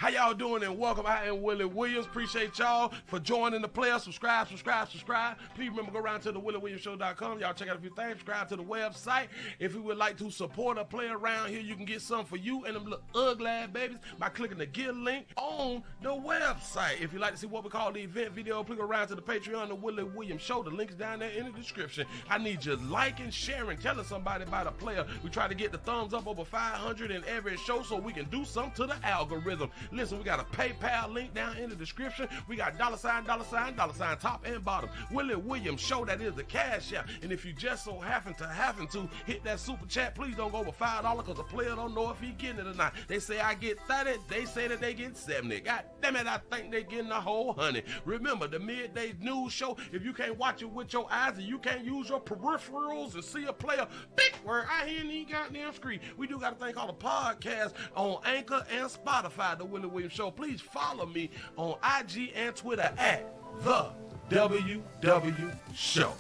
How y'all doing and welcome. I am Willie Williams. Appreciate y'all for joining the player. Subscribe. Please remember, go around to the WillieWilliamsShow.com. Y'all check out a few things. Subscribe to the website. If you would like to support a player around here, you can get something for you and them little ugly ass babies by clicking the Get link on the website. If you'd like to see what we call the event video, click around to the Patreon, the Willie Williams Show. The link is down there in the description. I need you liking, sharing, telling somebody about a player. We try to get the thumbs up over 500 in every show so we can do something to the algorithm. Listen, we got a PayPal link down in the description. We got $, top and bottom. Willie Williams Show, that is the cash app. And if you just so happen to hit that super chat, please don't go over $5 because the player don't know if he getting it or not. They say I get 30, they say that they get 70. God damn it, I think they getting a whole 100. Remember, the midday news show, if you can't watch it with your eyes and you can't use your peripherals and see a player, big word, I hear any goddamn screen. We do got a thing called a podcast on Anchor and Spotify, the Willie Williams Show. Please follow me on IG and Twitter at the WW Show.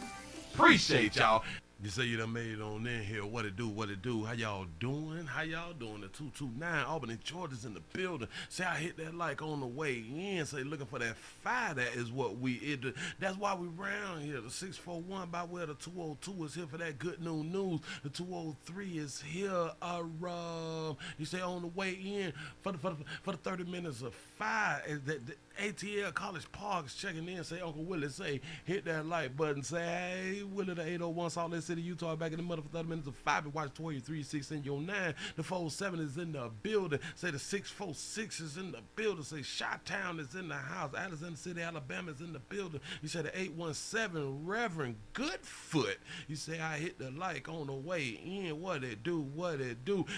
Appreciate y'all. You say you done made it on in here. What it do? How y'all doing? The 229 Albany, Georgia's in the building. Say I hit that like on the way in. Say looking for that fire. That is what we do. That's why we round here. The 641 by where the 202 is here for that good news. The 203 is here. You say on the way in for the 30 minutes of fire. The ATL College Park is checking in. Say Uncle Willie, say hit that like button. Say hey Willie, the 801 Salt Lake City, Utah, back in the mother for 30 minutes of 5. Watch 2336 in your 9. The 47 is in the building. Say the 646 is in the building. Say Chi-Town is in the house. Alexander City, Alabama is in the building. You say the 817 Reverend Goodfoot. You say I hit the like on the way in. What it do?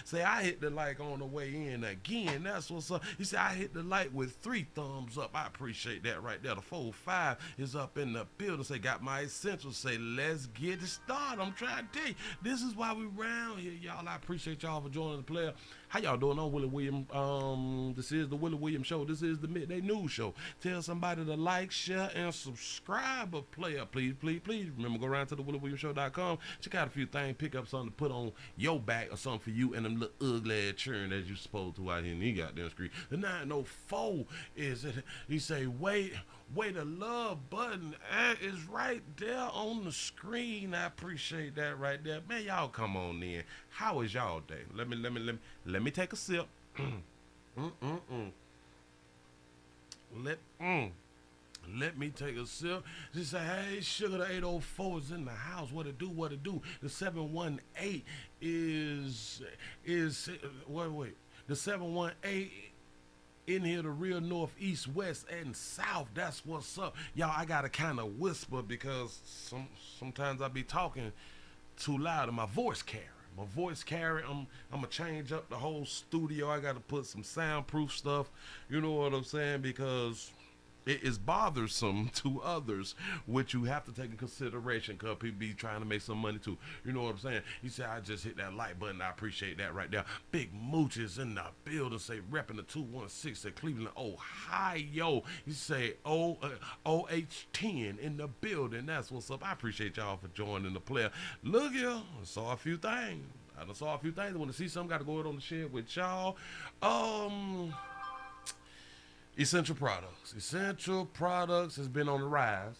Say I hit the like on the way in again. That's what's up. You say I hit the like with 3 thumbs up. I appreciate that right there. The 45 is up in the building. Say got my essentials. Say let's get it started. I'm trying to tell you, this is why we round here, y'all. I appreciate y'all for joining the player. How y'all doing? I'm Willie Williams. This is the Willie Williams Show. This is the midday news show. Tell somebody to like, share, and subscribe. A player, please. Remember, go around to the WillieWilliamsShow.com. Check out a few things. Pick up something to put on your back or something for you and them little ugly ass churn as you supposed to out here in the goddamn street. The 904 is it. You say wait the love button is right there on the screen. I appreciate that right there, man. Y'all come on in. How is y'all day? Let me take a sip. Let me take a sip. Just say, hey, Sugar, the 804 is in the house. What it do? The 718 is wait. The 718 in here, the real north, east, west, and south. That's what's up. Y'all, I gotta kind of whisper because sometimes I be talking too loud and my voice carry. I'm gonna change up the whole studio. I gotta put some soundproof stuff. You know what I'm saying? Because it is bothersome to others, which you have to take in consideration because people be trying to make some money too. You know what I'm saying? You say, I just hit that like button. I appreciate that right there. Big Mooch is in the building. Say, repping the 216 at Cleveland, Ohio. You say, OH10 in the building. That's what's up. I appreciate y'all for joining the player. Look here. I saw a few things. I want to see something. Got to go on the shed with y'all. Essential products has been on the rise.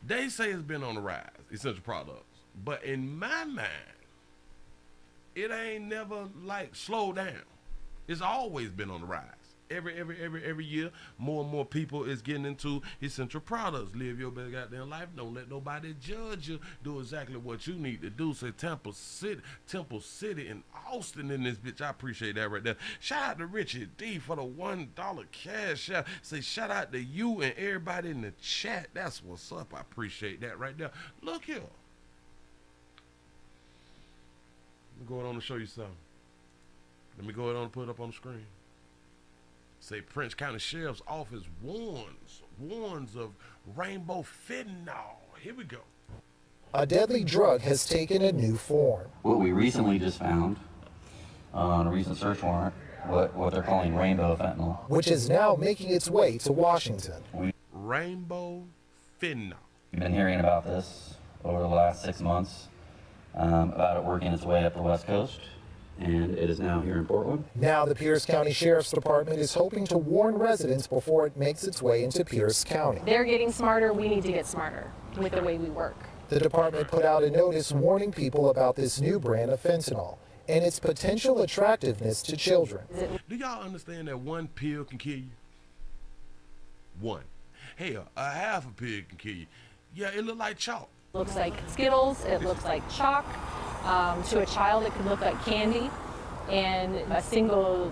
They say it's been on the rise, essential products. But in my mind, it ain't never like slowed down. It's always been on the rise. Every year, more and more people is getting into essential products. Live your best goddamn life. Don't let nobody judge you. Do exactly what you need to do. Say Temple City and Austin in this bitch. I appreciate that right there. Shout out to Richie D for the $1 cash out. Say shout out to you and everybody in the chat. That's what's up. I appreciate that right there. Look here. I'm going on to show you something. Let me go ahead and put it up on the screen. Say Prince County Sheriff's Office warns of rainbow fentanyl. Here we go. A deadly drug has taken a new form. What we recently just found on a recent search warrant, what they're calling rainbow fentanyl. Which is now making its way to Washington. Rainbow fentanyl. We've been hearing about this over the last 6 months, about it working its way up the West Coast and it is now here in Portland. Now the Pierce County Sheriff's Department is hoping to warn residents before it makes its way into Pierce County. They're getting smarter, we need to get smarter with the way we work. The department put out a notice warning people about this new brand of fentanyl and its potential attractiveness to children. Do y'all understand that one pill can kill you? One. Hell, a half a pill can kill you. Yeah, it look like chalk. Looks like Skittles, it looks like chalk. To a child, it could look like candy, and a single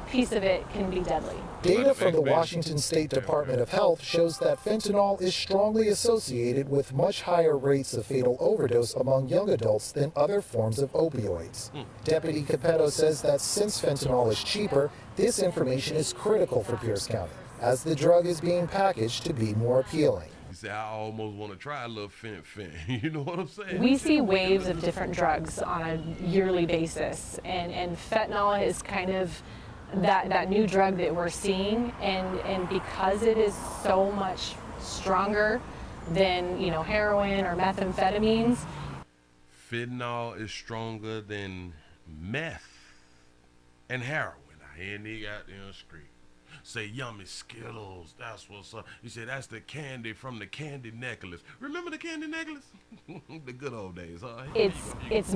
piece of it can be deadly. Data from the Washington State Department of Health shows that fentanyl is strongly associated with much higher rates of fatal overdose among young adults than other forms of opioids. Deputy Capetto says that since fentanyl is cheaper, this information is critical for Pierce County, as the drug is being packaged to be more appealing. You say, I almost want to try a little fent. You know what I'm saying? We see waves of different drugs on a yearly basis, and fentanyl is kind of that new drug that we're seeing, and because it is so much stronger than, you know, heroin or methamphetamines. Fentanyl is stronger than meth and heroin. I hear nigga out there on the street say yummy Skittles, that's what's up. You say that's the candy from the candy necklace. Remember the candy necklace? The good old days, huh? It's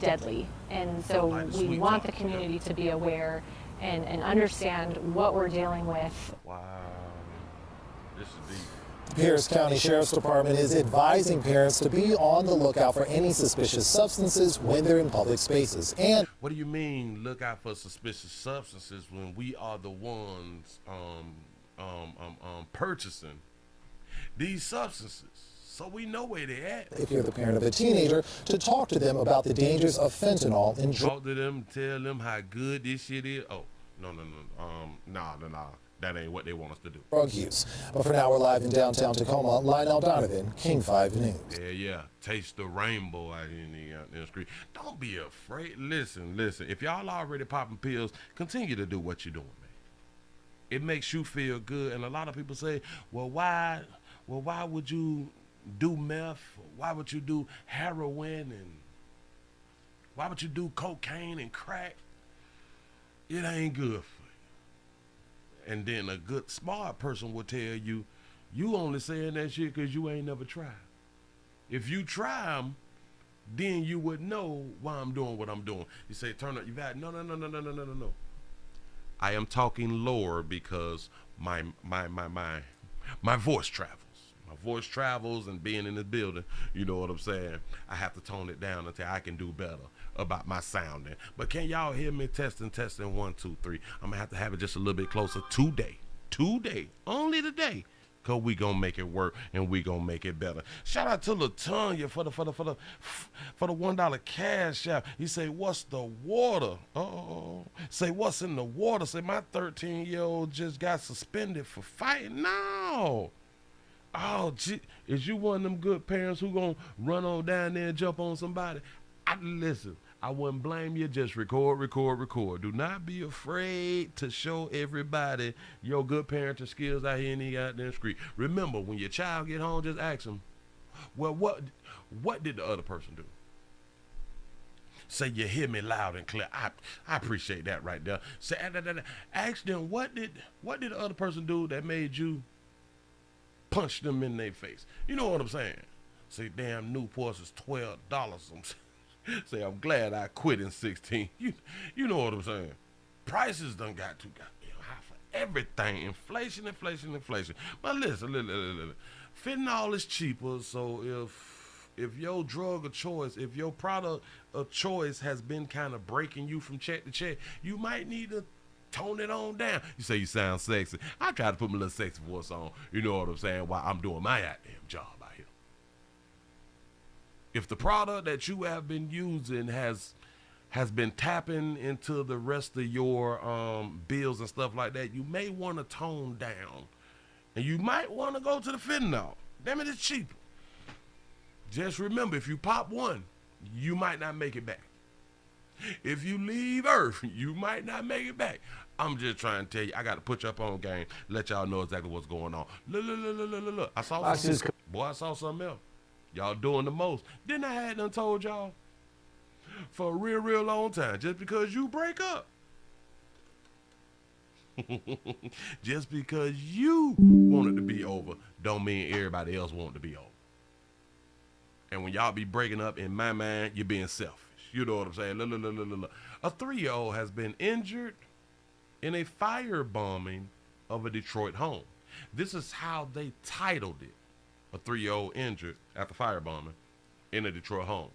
deadly, and so Like the we sweet want talk, the community to be aware and understand what we're dealing with. Wow, this is deep. The Pierce County Sheriff's Department is advising parents to be on the lookout for any suspicious substances when they're in public spaces. And What do you mean, look out for suspicious substances when we are the ones purchasing these substances? So we know where they're at. if you're the parent of a teenager, to talk to them about the dangers of fentanyl in drugs. Talk to them, tell them how good this shit is. Oh, no. Nah. That ain't what they want us to do. Drug use. But for now, we're live in downtown Tacoma. Lionel Donovan, King 5 News. Yeah. Taste the rainbow out here in the street. Don't be afraid. Listen. If y'all already popping pills, continue to do what you're doing, man. It makes you feel good. And a lot of people say, well, why would you do meth? Why would you do heroin? And why would you do cocaine and crack? It ain't good for you. And then a good smart person will tell you, you only saying that shit because you ain't never tried. If you try them, then you would know why I'm doing what I'm doing. You say, turn up your vat. No. I am talking lower because my voice travels. My voice travels, and being in this building, you know what I'm saying? I have to tone it down until I can do better about my sounding. But can y'all hear me? Testing, 1, 2, 3. I'm gonna have it just a little bit closer today, only today, cause we gonna make it work and we gonna make it better. Shout out to Latonya for the $1 cash out. He say, what's the water? Say, what's in the water? Say, my 13-year-old just got suspended for fighting. No. Oh, gee, is you one of them good parents who gonna run on down there and jump on somebody? Listen, I wouldn't blame you. Just record. Do not be afraid to show everybody your good parenting skills out here in the goddamn street. Remember, when your child get home, just ask them, well, what did the other person do? Say, you hear me loud and clear. I appreciate that right there. Say, ask them, what did the other person do that made you punch them in their face? You know what I'm saying? Say, damn, Newports is $12. Say, I'm glad I quit in 16. You know what I'm saying? Prices done got too goddamn high for everything. Inflation. But listen. Fentanyl is cheaper, so if your drug of choice, if your product of choice has been kind of breaking you from check to check, you might need to tone it on down. You say you sound sexy. I try to put my little sexy voice on, you know what I'm saying, while I'm doing my goddamn job out here. If the product that you have been using has been tapping into the rest of your bills and stuff like that, you may want to tone down. And you might want to go to the fentanyl. Damn it, it's cheaper. Just remember, if you pop one, you might not make it back. If you leave Earth, you might not make it back. I'm just trying to tell you, I got to put you up on game, let y'all know exactly what's going on. Look. I saw something else. Y'all doing the most. Didn't I have done told y'all? for a real, real long time. Just because you break up. Just because you want it to be over don't mean everybody else want it to be over. And when y'all be breaking up, in my mind, you're being selfish. You know what I'm saying? Look. A 3-year-old has been injured in a firebombing of a Detroit home. This is how they titled it. A 3-year-old injured after firebombing in a Detroit home.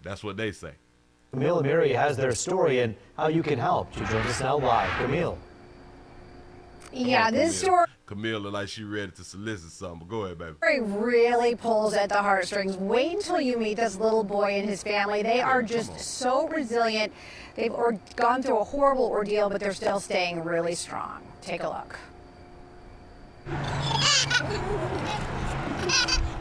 That's what they say. Camille and Mary has their story and how you can help. She joins us now live. Camille. Yeah, this story Camille look like she ready to solicit something. But go ahead, baby. really pulls at the heartstrings. Wait until you meet this little boy and his family. They are just so resilient. They've gone through a horrible ordeal, but they're still staying really strong. Take a look.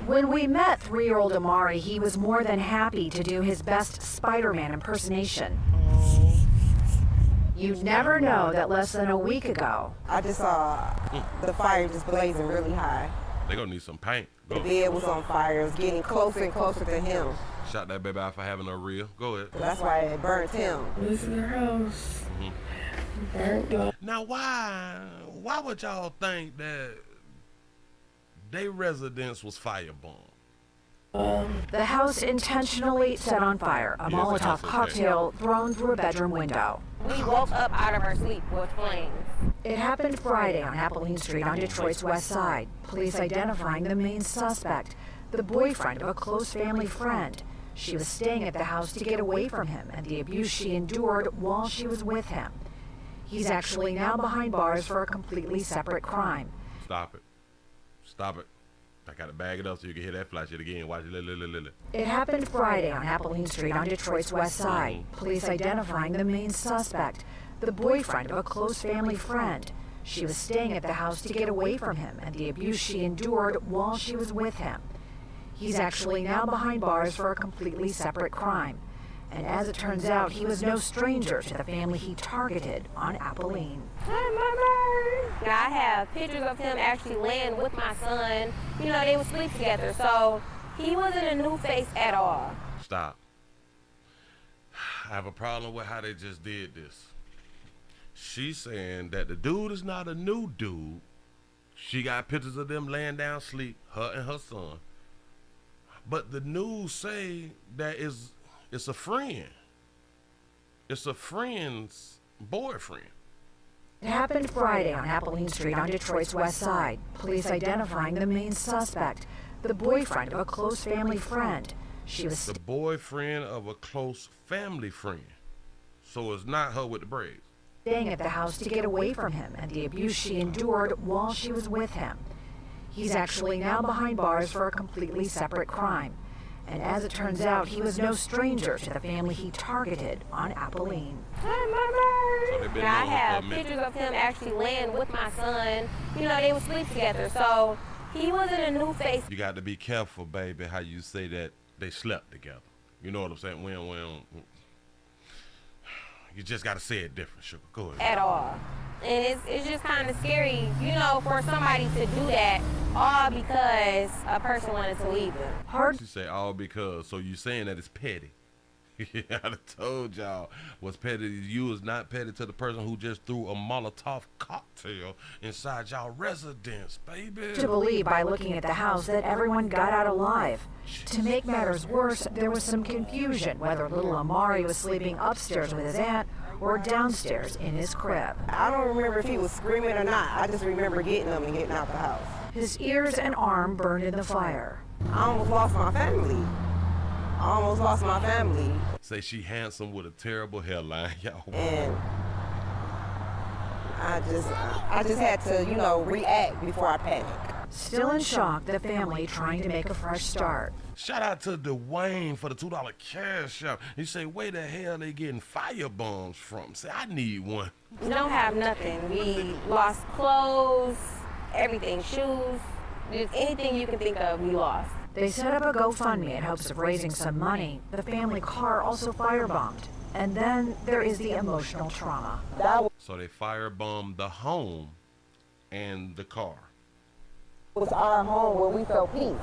When we met 3-year-old Amari, he was more than happy to do his best Spider-Man impersonation. You'd never know that less than a week ago, I just saw the fire just blazing really high. They gonna need some paint. Go. The bed was on fire. It was getting closer and closer to him. Shot that baby out for having a reel. Go ahead. That's why it burnt him. This is your house. Burnt up. Now, why would y'all think that they residence was firebombed? the house intentionally set on fire, a Molotov cocktail thrown through a bedroom window. We woke up out of our sleep with flames. It happened Friday on Appleton Street on Detroit's west side. Police identifying the main suspect, the boyfriend of a close family friend. She was staying at the house to get away from him and the abuse she endured while she was with him. He's actually now behind bars for a completely separate crime. Stop it. Stop it. I gotta bag it up so you can hear that flash it again. Watch it. It happened Friday on Appleton Street on Detroit's west side. Police identifying the main suspect, the boyfriend of a close family friend. She was staying at the house to get away from him and the abuse she endured while she was with him. He's actually now behind bars for a completely separate crime. And as it turns out, he was no stranger to the family he targeted on Appleton. Hi, Mama. Now, I have pictures of him actually laying with my son. You know, they would sleep together, so he wasn't a new face at all. Stop. I have a problem with how they just did this. She's saying that the dude is not a new dude. She got pictures of them laying down sleep, her and her son. But the news say that it's a friend. It's a friend's boyfriend. It happened Friday on Appleton Street on Detroit's west side. Police identifying the main suspect, the boyfriend of a close family friend. She was the boyfriend of a close family friend. So it's not her with the braids. Staying at the house to get away from him and the abuse she endured while she was with him. He's actually now behind bars for a completely separate crime. And as it turns out, he was no stranger to the family he targeted on Appleton. Hi, Mama. So now, I have pictures of him actually laying with my son. You know, they would sleep together, so he wasn't a new face. You got to be careful, baby, how you say that they slept together. You know what I'm saying? You just got to say it different, Sugar. Go ahead. At all. And it's just kind of scary, you know, for somebody to do that all because a person wanted to leave them. Hard. She say all because, so you saying that it's petty. I done told y'all what's petty to you is not petty to the person who just threw a Molotov cocktail inside y'all residence, baby. To believe by looking at the house that everyone got out alive. To make matters worse, there was some confusion whether little Amari was sleeping upstairs with his aunt or downstairs in his crib. I don't remember if he was screaming or not. I just remember getting him and getting out the house. His ears and arm burned in the fire. I almost lost my family. Say she handsome with a terrible hairline, y'all. And I just had to, you know, react before I panicked. Still in shock, the family trying to make a fresh start. Shout out to Dwayne for the $2 cash out. He say, where the hell they getting fire bombs from? Say, I need one. We don't have nothing. We lost clothes, everything, shoes, just anything you can think of, we lost. They set up a GoFundMe in hopes of raising some money. The family car also firebombed. And then there is the emotional trauma. So they firebombed the home and the car. It was our home where we felt peace.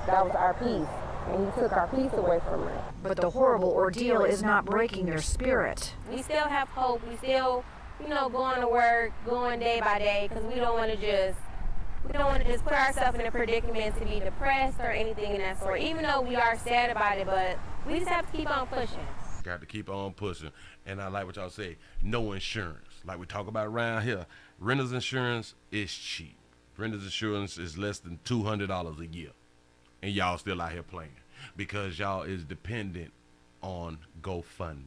That was our peace. and he took our peace away from her. But the horrible ordeal is not breaking their spirit. We still have hope. We still, going to work, going day by day, because we don't want to just put ourselves in a predicament to be depressed or anything in that sort. Even though we are sad about it, but we just have to keep on pushing. Got to keep on pushing. And I like what y'all say, no insurance. Like we talk about around here, renter's insurance is cheap. Renter's insurance is less than $200 a year. And y'all still out here playing because y'all is dependent on GoFundMes.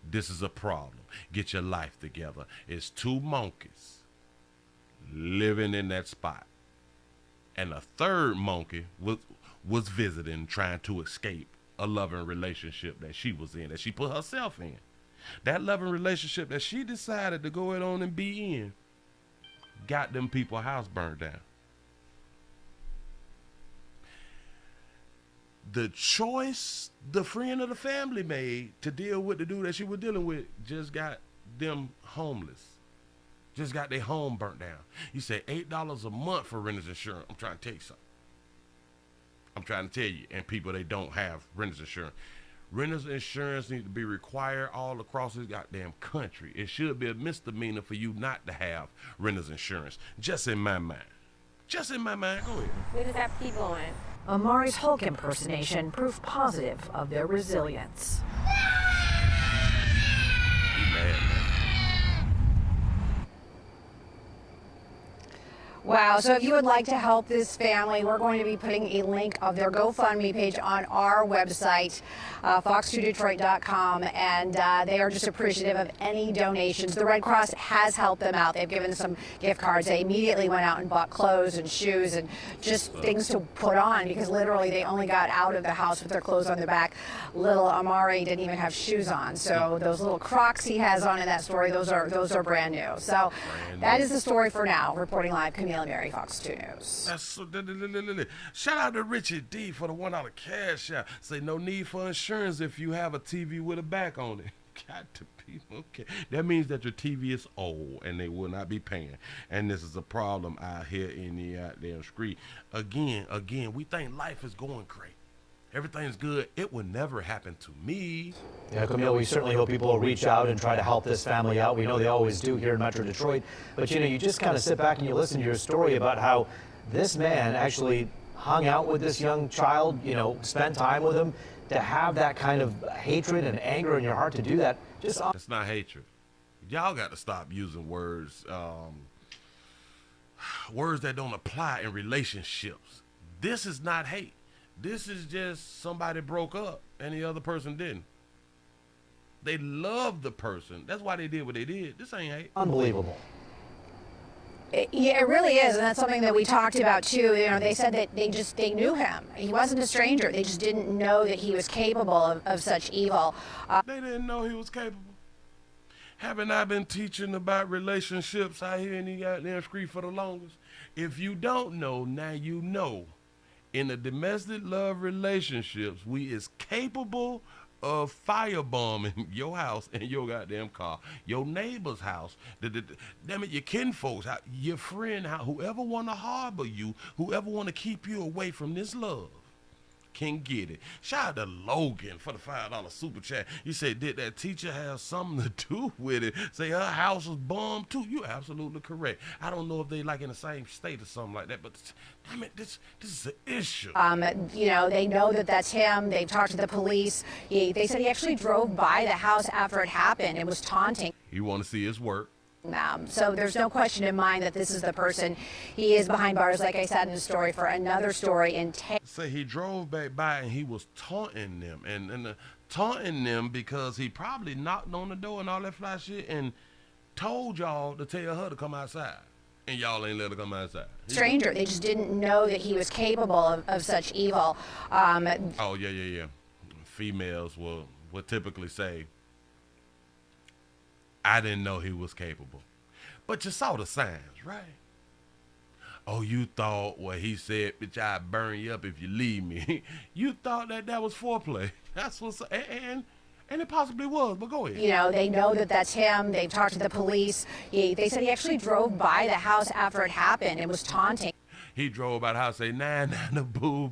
This is a problem. Get your life together. It's two monkeys living in that spot. And a third monkey was visiting, trying to escape a loving relationship that she was in, that she put herself in. That loving relationship that she decided to go ahead on and be in got them people's house burned down. The choice the friend of the family made to deal with the dude that she was dealing with just got them homeless. Just got their home burnt down. You say $8 a month for renter's insurance. I'm trying to tell you something. I'm trying to tell you, and people, they don't have renter's insurance. Renter's insurance needs to be required all across this goddamn country. It should be a misdemeanor for you not to have renter's insurance. Just in my mind. Just in my mind. Go ahead. We just have to keep going. Amari's Hulk impersonation, proof positive of their resilience. You mad, man. Wow, so if you would like to help this family, we're going to be putting a link of their GoFundMe page on our website, fox2detroit.com, and they are just appreciative of any donations. The Red Cross has helped them out. They've given some gift cards. They immediately went out and bought clothes and shoes and just things to put on because literally they only got out of the house with their clothes on their back. Little Amari didn't even have shoes on, so those little Crocs he has on in that story, those are brand new. So that is the story for now. Reporting live, Camille Mary, Fox 2 News. That's so, shout out to Richard D for the $1 cash out. Say no need for insurance if you have a TV with a back on it. Got to be okay. That means that your TV is old and they will not be paying. And this is a problem out here in the damn street. Again, we think life is going great. Everything's good. It would never happen to me. Yeah, Camille, we certainly hope people will reach out and try to help this family out. We know they always do here in Metro Detroit. But, you just kind of sit back and you listen to your story about how this man actually hung out with this young child, spent time with him. To have that kind of hatred and anger in your heart to do that, It's not hatred. Y'all got to stop using words, words that don't apply in relationships. This is not hate. This is just somebody broke up and the other person didn't. They love the person. That's why they did what they did. This ain't hate. Unbelievable. Yeah, it really is, and that's something that we talked about too. They said that they knew him. He wasn't a stranger. They just didn't know that he was capable of such evil. They didn't know he was capable. Haven't I been teaching about relationships out here in the goddamn street for the longest? If you don't know, now you know. In the domestic love relationships, we is capable of firebombing your house and your goddamn car, your neighbor's house, damn it, your kinfolks, your friend, whoever want to harbor you, whoever want to keep you away from this love can get it. Shout out to Logan for the $5 super chat. You say, did that teacher have something to do with it? Say her house was bombed too. You're absolutely correct. I don't know if they like in the same state or something like that, but damn it, this is an issue. They know that that's him. They've talked to the police. They said he actually drove by the house after it happened and was taunting. You want to see his work? So there's no question in mind that this is the person. He is behind bars, like I said in the story, for another story in Say he drove back by and he was taunting them and taunting them because he probably knocked on the door and all that fly shit and told y'all to tell her to come outside. And y'all ain't let her come outside. Stranger. They just didn't know that he was capable of such evil. Oh, yeah. Females will typically say, I didn't know he was capable. But you saw the signs, right? Oh, you thought what he said, bitch, I'll burn you up if you leave me. You thought that was foreplay. That's what's, and it possibly was, but go ahead. They know that that's him. They've talked to the police. They said he actually drove by the house after it happened and was taunting. He drove by the house, say, nah, boo,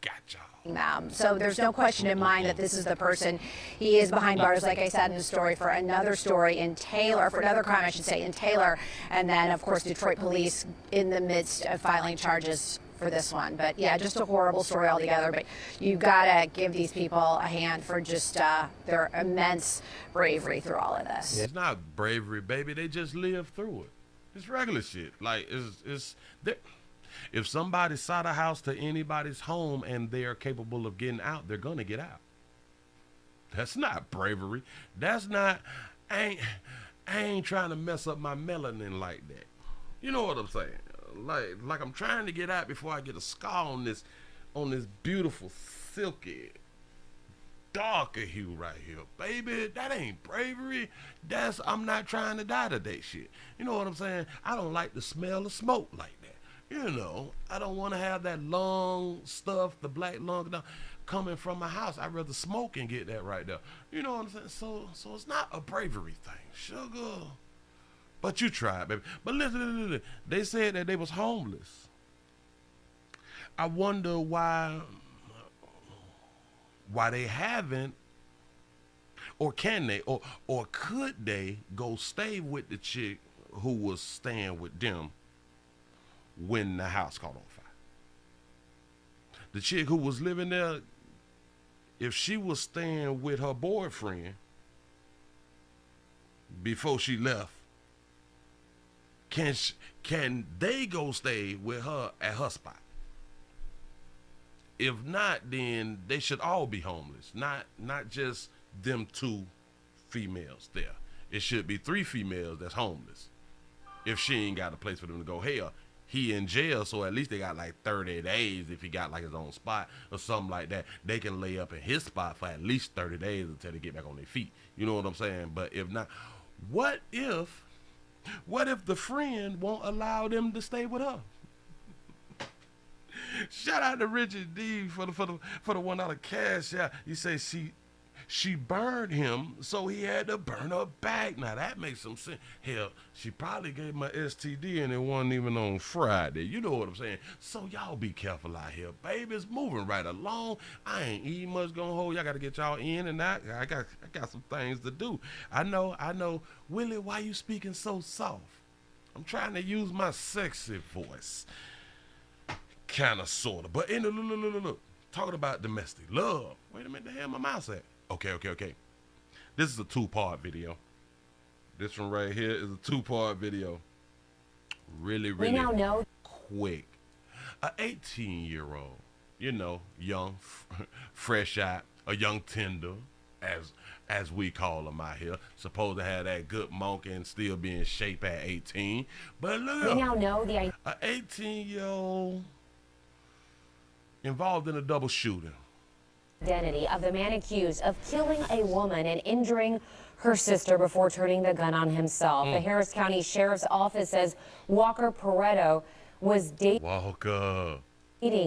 got y'all. them. So there's no question in mind that this is the person. He is behind bars, like I said in the story, for another story in Taylor, for another crime, I should say, in Taylor. And then, of course, Detroit police in the midst of filing charges for this one. But yeah, just a horrible story altogether. But you gotta give these people a hand for just their immense bravery through all of this. It's not bravery, baby. They just live through it. It's regular shit. Like, if somebody side a house to anybody's home and they're capable of getting out, they're gonna get out. That's not bravery. That's not. I ain't trying to mess up my melanin like that. You know what I'm saying? Like I'm trying to get out before I get a scar on this beautiful silky darker hue right here, baby. That ain't bravery. I'm not trying to die today shit. You know what I'm saying? I don't like the smell of smoke like that. You know, I don't want to have that lung stuff, the black lung coming from my house. I'd rather smoke and get that right there. You know what I'm saying? So it's not a bravery thing, sugar. But you tried, baby. But listen, they said that they was homeless. I wonder why they haven't, or can they, or could they go stay with the chick who was staying with them when the house caught on fire. The chick who was living there, if she was staying with her boyfriend before she left, can they go stay with her at her spot? If not, then they should all be homeless, not just them two females there. It should be 3 females that's homeless. If she ain't got a place for them to go, hell, he in jail, so at least they got like 30 days if he got like his own spot or something like that. They can lay up in his spot for at least 30 days until they get back on their feet. You know what I'm saying? But if not, what if the friend won't allow them to stay with her? Shout out to Richard D for the $1 cash. Yeah, you say she burned him, so he had to burn her back. Now that makes some sense. Hell, she probably gave him an STD and it wasn't even on Friday. You know what I'm saying? So y'all be careful out here, baby. It's moving right along. I ain't eating much gonna hold. Y'all gotta get y'all in and out. I got some things to do. I know. Willie, why you speaking so soft? I'm trying to use my sexy voice. Kinda, sorta. But look. Talking about domestic love. Wait a minute, the hell my mouse at? Okay. This is a 2-part video. This one right here is a 2-part video. Really we now know quick. A 18-year-old, you know, young, fresh out, a young tender, as we call them out here, supposed to have that good monkey and still be in shape at 18. But look, we now know the an 18-year-old involved in a double shooting. Identity of the man accused of killing a woman and injuring her sister before turning the gun on himself. The Harris County Sheriff's Office says Walker Pareto was dating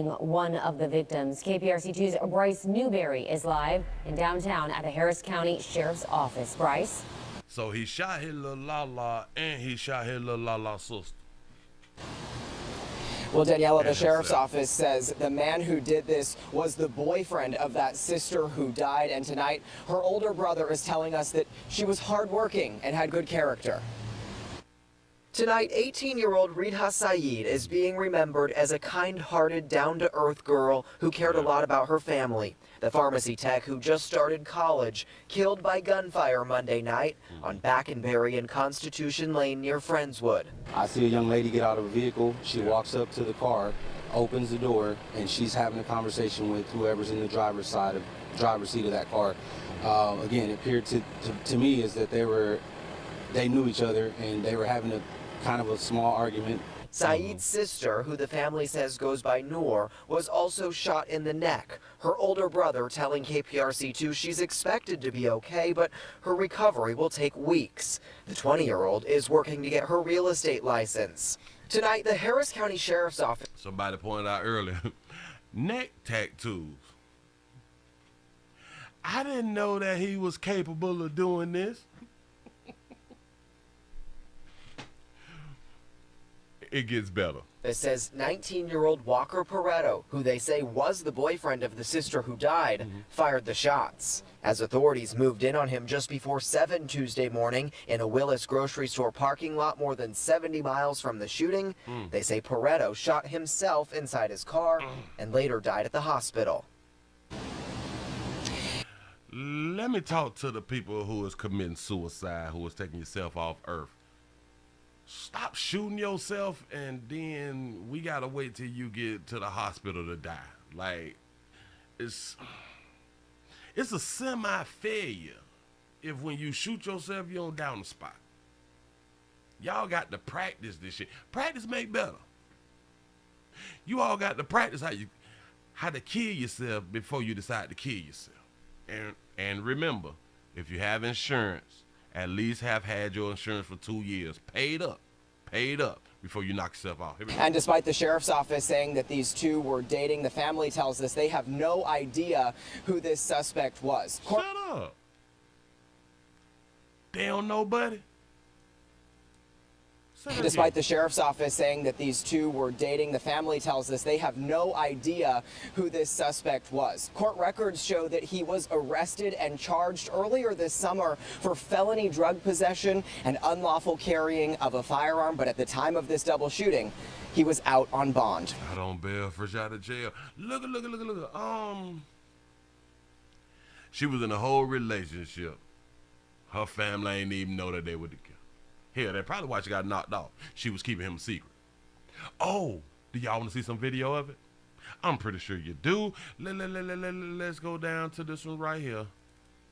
one of the victims. KPRC2's Bryce Newberry is live in downtown at the Harris County Sheriff's Office. Bryce? So he shot his little la-la and he shot his little la-la sister. Well, Daniela, the sheriff's office says the man who did this was the boyfriend of that sister who died, and tonight her older brother is telling us that she was hardworking and had good character. Tonight, 18-year-old Ridha Saeed is being remembered as a kind-hearted, down-to-earth girl who cared a lot about her family. The pharmacy tech who just started college, killed by gunfire Monday night on Backenberry and Constitution Lane near Friendswood. I see a young lady get out of a vehicle. She walks up to the car, opens the door, and she's having a conversation with whoever's in the driver's seat of that car. Again, it appeared to me is that they knew each other and they were having a kind of a small argument. Saeed's sister, who the family says goes by Noor, was also shot in the neck. Her older brother telling KPRC2 she's expected to be okay, but her recovery will take weeks. The 20-year-old is working to get her real estate license. Tonight, the Harris County Sheriff's Office. Somebody pointed out earlier, neck tattoos. I didn't know that he was capable of doing this. It gets better. that says 19-year-old Walker Pareto, who they say was the boyfriend of the sister who died, fired the shots. As authorities moved in on him just before 7 Tuesday morning in a Willis grocery store parking lot more than 70 miles from the shooting, they say Pareto shot himself inside his car and later died at the hospital. Let me talk to the people who is committing suicide, who is taking yourself off earth. Stop shooting yourself, and then we gotta wait till you get to the hospital to die. Like, it's a semi-failure if when you shoot yourself, you don't die on the spot. Y'all got to practice this shit. Practice make better. You all got to practice how to kill yourself before you decide to kill yourself. And remember, if you have insurance, at least have had your insurance for 2 years. Paid up before you knock yourself off. And despite the sheriff's office saying that these two were dating, the family tells us they have no idea who this suspect was. Shut up. They don't know, buddy. Despite the sheriff's office saying that these two were dating, the family tells us they have no idea who this suspect was. Court records show that he was arrested and charged earlier this summer for felony drug possession and unlawful carrying of a firearm, but at the time of this double shooting, he was out on bond. Out on bail, fresh out of jail. Look. She was in a whole relationship. Her family ain't even know that they were together. Hell, that's probably why she got knocked off. She was keeping him a secret. Oh, do y'all want to see some video of it? I'm pretty sure you do. Let's go down to this one right here.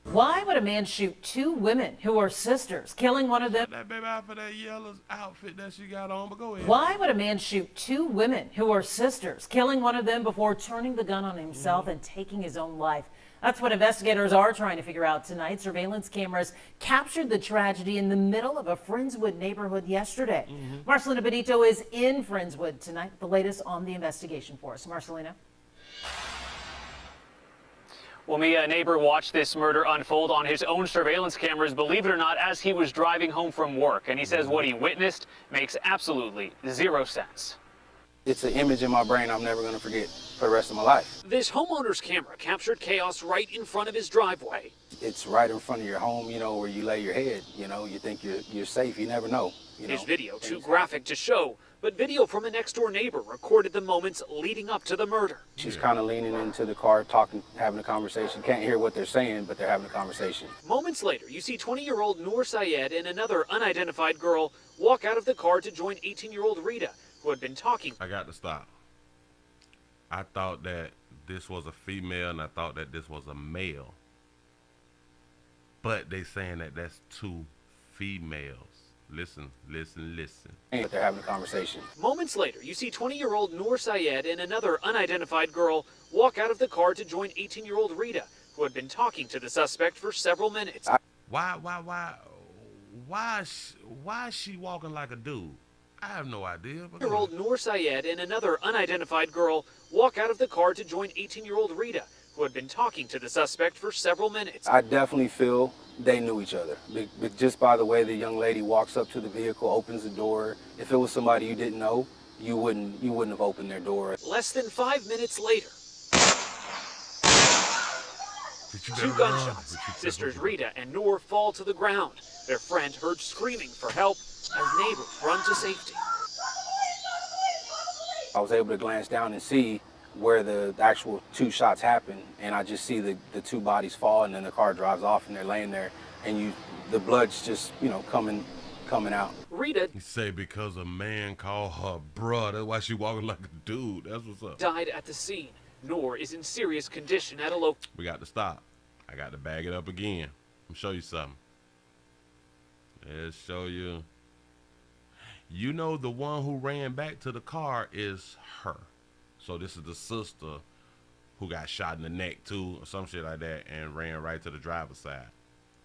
Why would a man shoot two women who are sisters, killing one of them? That baby out for that yellow outfit that she got on, but go ahead. Why would a man shoot two women who are sisters, killing one of them before turning the gun on himself and taking his own life? That's what investigators are trying to figure out tonight. Surveillance cameras captured the tragedy in the middle of a Friendswood neighborhood yesterday. Marcelina Benito is in Friendswood tonight. The latest on the investigation for us. Marcelina. Well, Mia, a neighbor watched this murder unfold on his own surveillance cameras, believe it or not, as he was driving home from work. And he says what he witnessed makes absolutely zero sense. It's an image in my brain I'm never going to forget for the rest of my life. This homeowner's camera captured chaos right in front of his driveway. It's right in front of your home, you know, where you lay your head. You know, you think you're safe. You never know. His video too graphic to show, but video from a next-door neighbor recorded the moments leading up to the murder. She's kind of leaning into the car, talking, having a conversation. Can't hear what they're saying, but they're having a conversation. Moments later, you see 20-year-old Noor Syed and another unidentified girl walk out of the car to join 18-year-old Rita, who had been talking. I got to stop. I thought that this was a female, and I thought that this was a male. But they saying that that's two females. Listen. But they're having a conversation. Moments later, you see 20-year-old Noor Syed and another unidentified girl walk out of the car to join 18-year-old Rita, who had been talking to the suspect for several minutes. Why is she walking like a dude? I have no idea. 20-year-old Noor Syed and another unidentified girl walk out of the car to join 18-year-old Rita, who had been talking to the suspect for several minutes. I definitely feel they knew each other. But just by the way the young lady walks up to the vehicle, opens the door. If it was somebody you didn't know, you wouldn't have opened their door. Less than 5 minutes later, 2 gunshots. Sisters Rita and Noor fall to the ground. Their friend heard screaming for help as neighbors run to safety. I was able to glance down and see where the actual 2 shots happened, and I just see the 2 bodies fall, and then the car drives off, and they're laying there, and the blood's just, you know, coming out. Rita, he say because a man called her bruh, that's why she walking like a dude. That's what's up. Died at the scene. Noor is in serious condition at a local. We got to stop. I got to bag it up again. Let me show you something. Let's show you. You know the one who ran back to the car is her. So this is the sister who got shot in the neck too, or some shit like that, and ran right to the driver's side.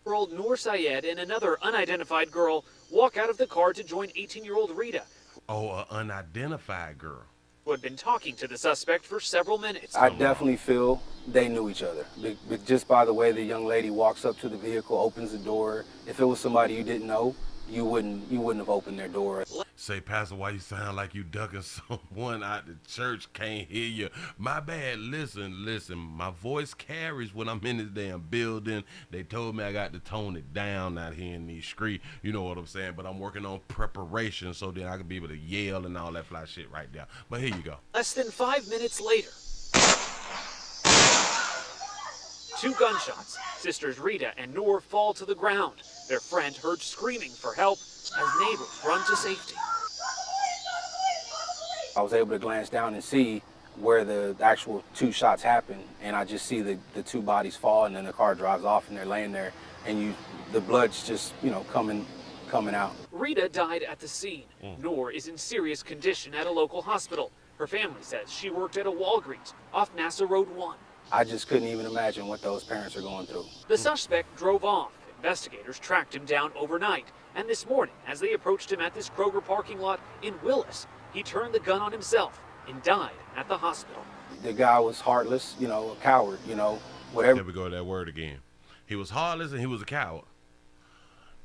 Old Noor Syed and another unidentified girl walk out of the car to join 18-year-old Rita. Oh, an unidentified girl. Who had been talking to the suspect for several minutes. I definitely feel they knew each other. But just by the way the young lady walks up to the vehicle, opens the door. If it was somebody you didn't know, you wouldn't have opened their door. Say, Pastor, why you sound like you ducking someone out the church? Can't hear you. My bad. Listen. My voice carries when I'm in this damn building. They told me I got to tone it down out here in these streets. You know what I'm saying? But I'm working on preparation so that I can be able to yell and all that fly shit right there. But here you go. Less than 5 minutes later, 2 gunshots. Sisters Rita and Noor fall to the ground. Their friend heard screaming for help as neighbors run to safety. I was able to glance down and see where the actual 2 shots happened, and I just see the 2 bodies fall, and then the car drives off, and they're laying there, and the blood's just, coming out. Rita died at the scene. Noor is in serious condition at a local hospital. Her family says she worked at a Walgreens off NASA Road 1. I just couldn't even imagine what those parents are going through. The suspect drove off. Investigators tracked him down overnight, and this morning, as they approached him at this Kroger parking lot in Willis, he turned the gun on himself and died at the hospital. The guy was heartless, a coward, whatever. There we go, that word again. He was heartless and he was a coward.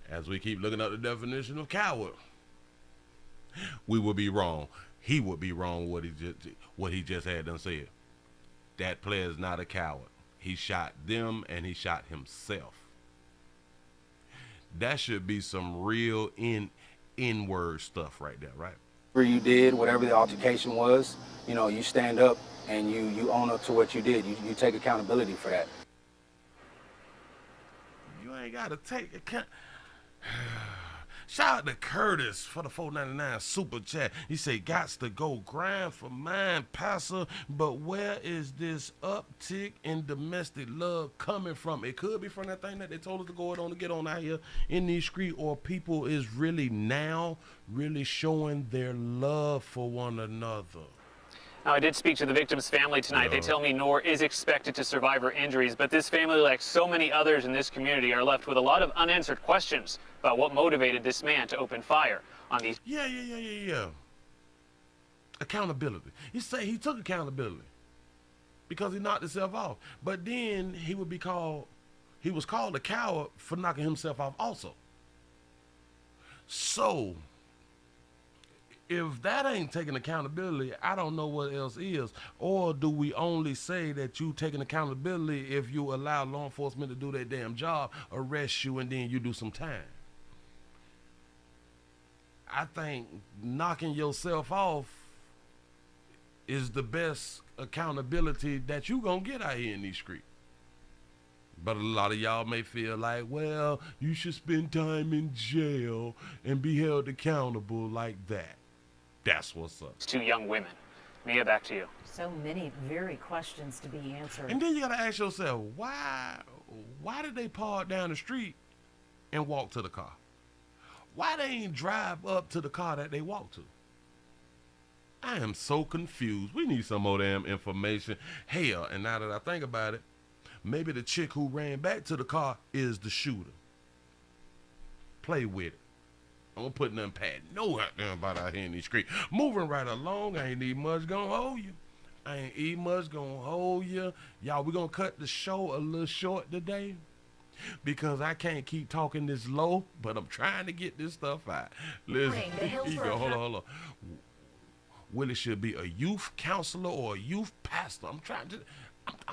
As we keep looking up the definition of coward, we would be wrong. He would be wrong what he just had done said. That player is not a coward. He shot them and he shot himself. That should be some real in-word stuff right there, right? Whatever you did, whatever the altercation was, you stand up and you own up to what you did. You take accountability for that. You ain't got to take account. Shout out to Curtis for the $4.99 super chat. He say, "Gots to go grind for mine, Pastor, but where is this uptick in domestic love coming from?" It could be from that thing that they told us to go on to get on out here in these streets, or people is really now showing their love for one another. Now, I did speak to the victim's family tonight. They tell me Noor is expected to survive her injuries, but this family, like so many others in this community, are left with a lot of unanswered questions about what motivated this man to open fire on these. Yeah. Accountability. He say he took accountability because he knocked himself off, but then he was called a coward for knocking himself off also. So, if that ain't taking accountability, I don't know what else is. Or do we only say that you taking accountability if you allow law enforcement to do their damn job, arrest you, and then you do some time? I think knocking yourself off is the best accountability that you gonna get out here in these streets. But a lot of y'all may feel like, well, you should spend time in jail and be held accountable like that. That's what's up. 2 young women. Mia, back to you. So many very questions to be answered. And then you gotta ask yourself, why did they park down the street and walk to the car? Why they ain't drive up to the car that they walked to? I am so confused. We need some more damn information. Hell, and now that I think about it, maybe the chick who ran back to the car is the shooter. Play with it. I don't put nothing past no goddamn about out here in these streets. Moving right along, I ain't need much gonna hold you. Y'all, we gonna cut the show a little short today because I can't keep talking this low, but I'm trying to get this stuff out. Listen, here you go, hold on. Willie should be a youth counselor or a youth pastor. I'm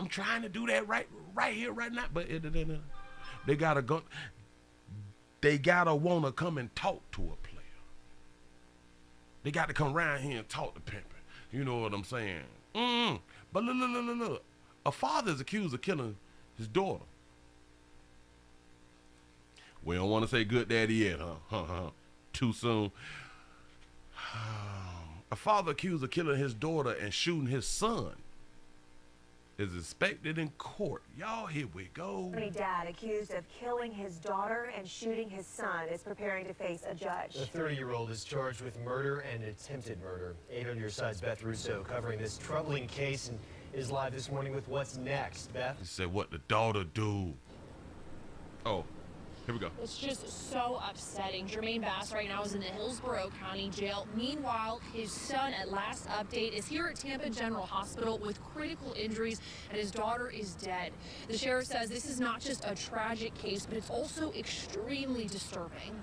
trying to do that right here, right now, but they gotta go. They gotta wanna come and talk to a player. They got to come around here and talk to pimping. You know what I'm saying? But look. A father is accused of killing his daughter. We don't want to say good daddy yet, huh? Too soon. A father accused of killing his daughter and shooting his son is expected in court. Y'all, here we go. Dad accused of killing his daughter and shooting his son is preparing to face a judge. The 30-year-old is charged with murder and attempted murder. 8 on your side's Beth Russo covering this troubling case and is live this morning with what's next. Beth? He said, what the daughter do? Oh. Here we go. It's just so upsetting. Jermaine Bass right now is in the Hillsborough County Jail. Meanwhile, his son, at last update, is here at Tampa General Hospital with critical injuries, and his daughter is dead. The sheriff says this is not just a tragic case, but it's also extremely disturbing.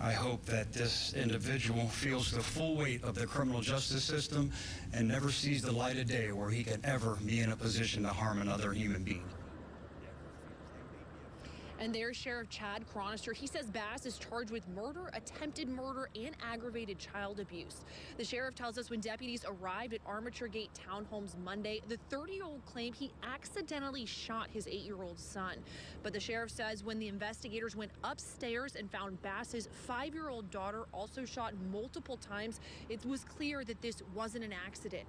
I hope that this individual feels the full weight of the criminal justice system and never sees the light of day where he can ever be in a position to harm another human being. And there's Sheriff Chad Chronister. He says Bass is charged with murder, attempted murder, and aggravated child abuse. The sheriff tells us when deputies arrived at Armature Gate Townhomes Monday, the 30-year-old claimed he accidentally shot his 8-year-old son. But the sheriff says when the investigators went upstairs and found Bass's 5-year-old daughter also shot multiple times, it was clear that this wasn't an accident.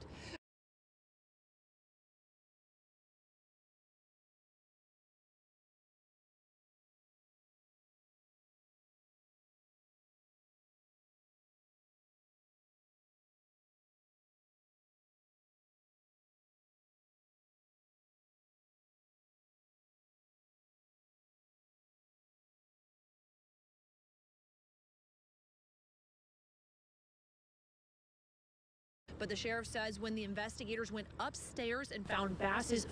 But the sheriff says when the investigators went upstairs and found Bass's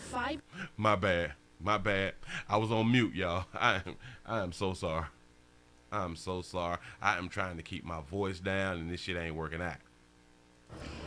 My bad. I was on mute, y'all. I am so sorry. I'm so sorry. I am trying to keep my voice down, and this shit ain't working out.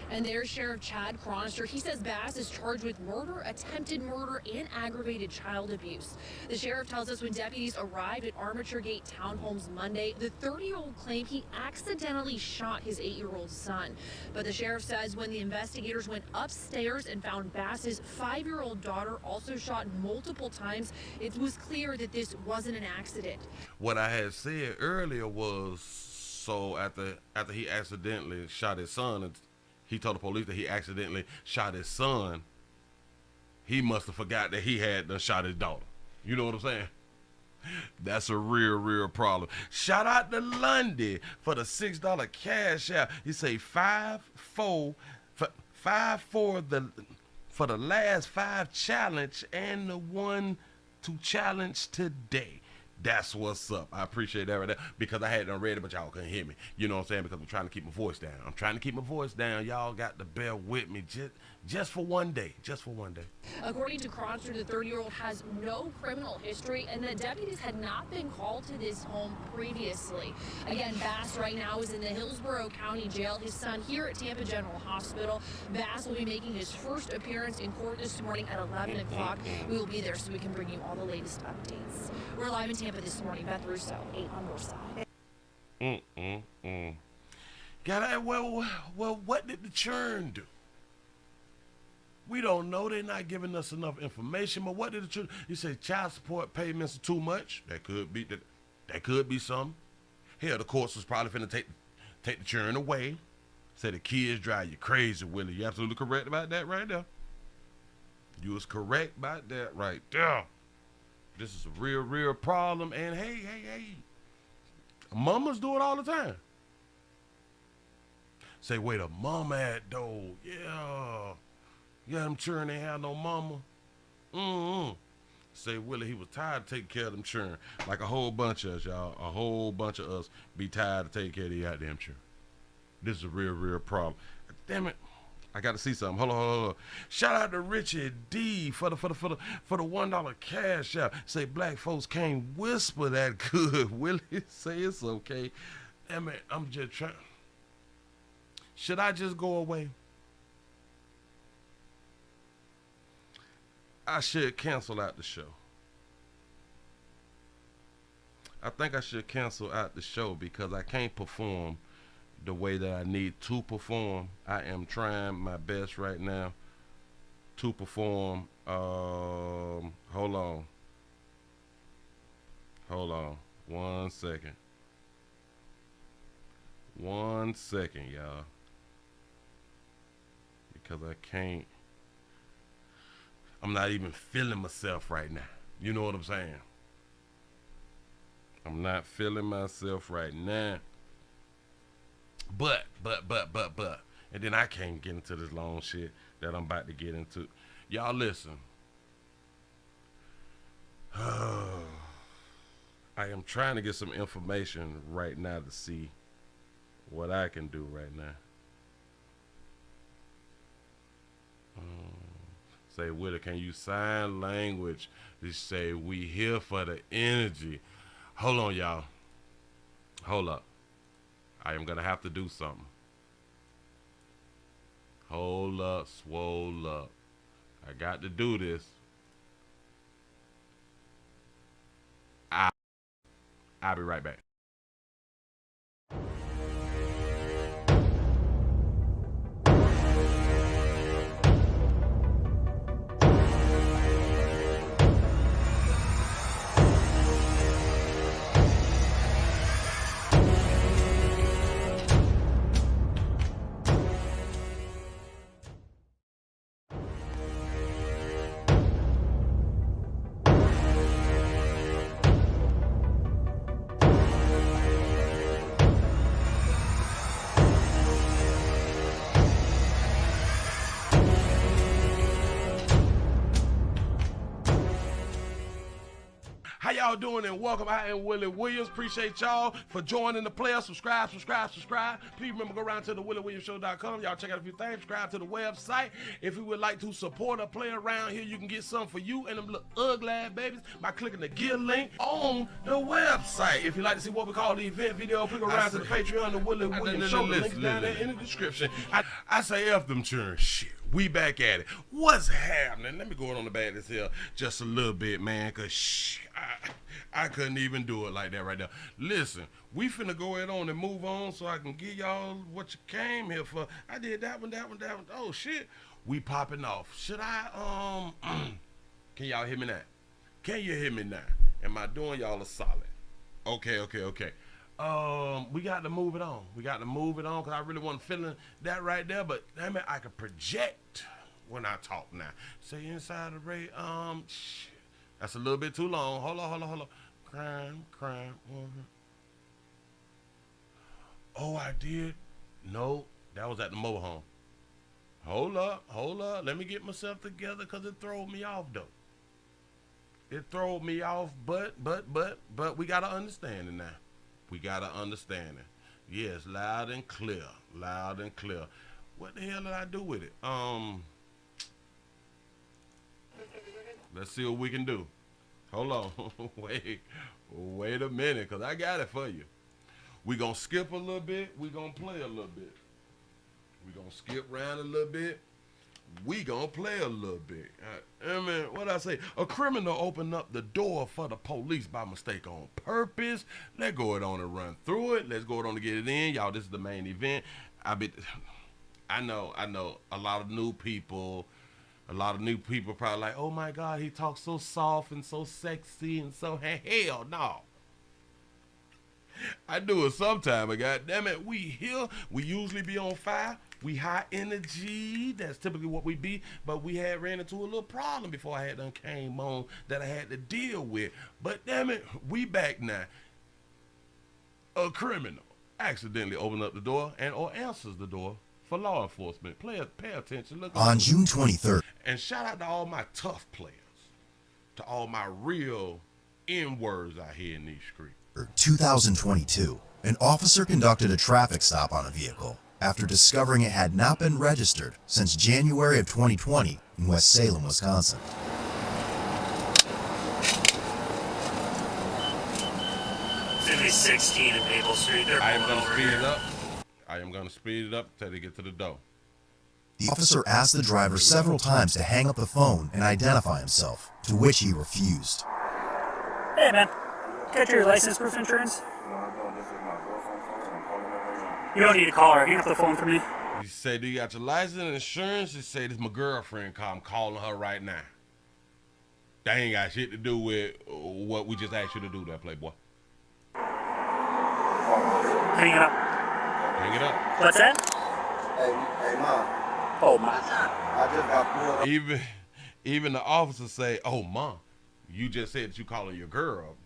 And there's Sheriff Chad Chronister. He says Bass is charged with murder, attempted murder, and aggravated child abuse. The sheriff tells us when deputies arrived at Armature Gate Townhomes Monday, the 30-year-old claimed he accidentally shot his 8-year-old son. But the sheriff says when the investigators went upstairs and found Bass's 5-year-old daughter also shot multiple times, it was clear that this wasn't an accident. What I had said earlier was, so after he accidentally shot his son, he told the police that he accidentally shot his son, he must have forgot that he had done shot his daughter. You know what I'm saying? That's a real problem. Shout out to Lundy for the $6 cash out. He say 5 for the last 5 challenge and the one to challenge today. That's what's up. I appreciate that right there, because I had done read it, but y'all couldn't hear me. You know what I'm saying? Because I'm trying to keep my voice down. Y'all got to bear with me just for one day. Just for one day. According to Cronster, the 30-year-old has no criminal history, and the deputies had not been called to this home previously. Again, Bass right now is in the Hillsborough County Jail. His son here at Tampa General Hospital. Bass will be making his first appearance in court this morning at 11 o'clock. We will be there so we can bring you all the latest updates. We're live in Tampa this morning. Beth Russo, 8 on Northside. Well, what did the churn do? We don't know. They're not giving us enough information. But what did the churn? You say child support payments are too much. That could be some. Hell, the courts was probably finna take the churn away. Say the kids drive you crazy, Willie. You absolutely correct about that right there. You was correct about that right there. This is a real problem. And hey, mamas do it all the time. Say, wait, a mama at though. Yeah, them children ain't have no mama. Say, Willie, he was tired of taking care of them children. Like a whole bunch of us, y'all. A whole bunch of us be tired of taking care of these goddamn children. This is a real problem. Damn it. I got to see something. Hold on. Shout out to Richie D for the $1 cash out. Say black folks can't whisper that good. Willie say it's okay. Damn it, I'm just trying. Should I just go away? I should cancel out the show. I think I should cancel out the show because I can't perform the way that I need to perform. I am trying my best right now to perform. Hold on 1 second, y'all, because I'm not even feeling myself right now. You know what I'm saying? I'm not feeling myself right now. But, and then I can't get into this long shit that I'm about to get into. Y'all listen. I am trying to get some information right now to see what I can do right now. Say, Willie, can you sign language to say we here for the energy? Hold on, y'all. Hold up. I am going to have to do something. Hold up, swole up. I got to do this. I'll be right back. How y'all doing and welcome. I am Willie Williams. Appreciate y'all for joining the player. Subscribe. Please remember go around to the WillieWilliamsShow.com. Y'all check out a few things. Subscribe to the website. If you would like to support a player around here, you can get something for you and them little ugly ass babies by clicking the gear link on the website. If you'd like to see what we call the event video, please go around to the Patreon, the Willie Williams Show. The link down there in the description. I say F them churn. Shit. We back at it. What's happening? Let me go on the back of this here just a little bit, man, because I couldn't even do it like that right now. Listen, we finna go ahead on and move on so I can give y'all what you came here for. I did that one. Oh, shit. We popping off. Should I, can y'all hear me now? Can you hear me now? Am I doing y'all a solid? Okay. We got to move it on. Because I really wasn't feeling that right there. But damn it, I can project when I talk now. Say inside the rate. Shit. That's a little bit too long. Hold on. Crime. Oh, I did. No, that was at the mobile home. Hold up. Let me get myself together because it throwed me off though. It throwed me off, but we gotta understand it now. We gotta understand it. Yes, loud and clear. What the hell did I do with it? Let's see what we can do. Hold on. Wait a minute, because I got it for you. We gonna skip a little bit. We gonna play a little bit. We gonna skip around a little bit. We gonna play a little bit. I mean, what I say? A criminal opened up the door for the police by mistake on purpose. Let's go it on and run through it. Let's go it on to get it in. Y'all, this is the main event. I know. A lot of new people probably like, oh my God, he talks so soft and so sexy and so, hell no. I do it sometime, but goddamn it, we here. We usually be on fire. We high energy. That's typically what we be. But we had ran into a little problem before I had done came on that I had to deal with. But damn it, we back now. A criminal accidentally opened up the door or answers the door for law enforcement. Pay attention. Look on June 23rd. And shout out to all my tough players, to all my real N-words out here in these streets. 2022, an officer conducted a traffic stop on a vehicle after discovering it had not been registered since January of 2020 in West Salem, Wisconsin. It's 16 in Maple Street. I am going to speed it up until they get to the door. The officer asked the driver several times to hang up the phone and identify himself, to which he refused. Hey man, got your license proof insurance? You don't need to call her. Hang up the phone for me. You say, do you got your license and insurance? You say, this is my girlfriend. I'm calling her right now. That ain't got shit to do with what we just asked you to do there, playboy. Hang it up. Hang it up. What's that? Hey, Mom. Oh, Mom. I just got pulled up. Even the officer say, oh, Mom. You just said that you calling your girl,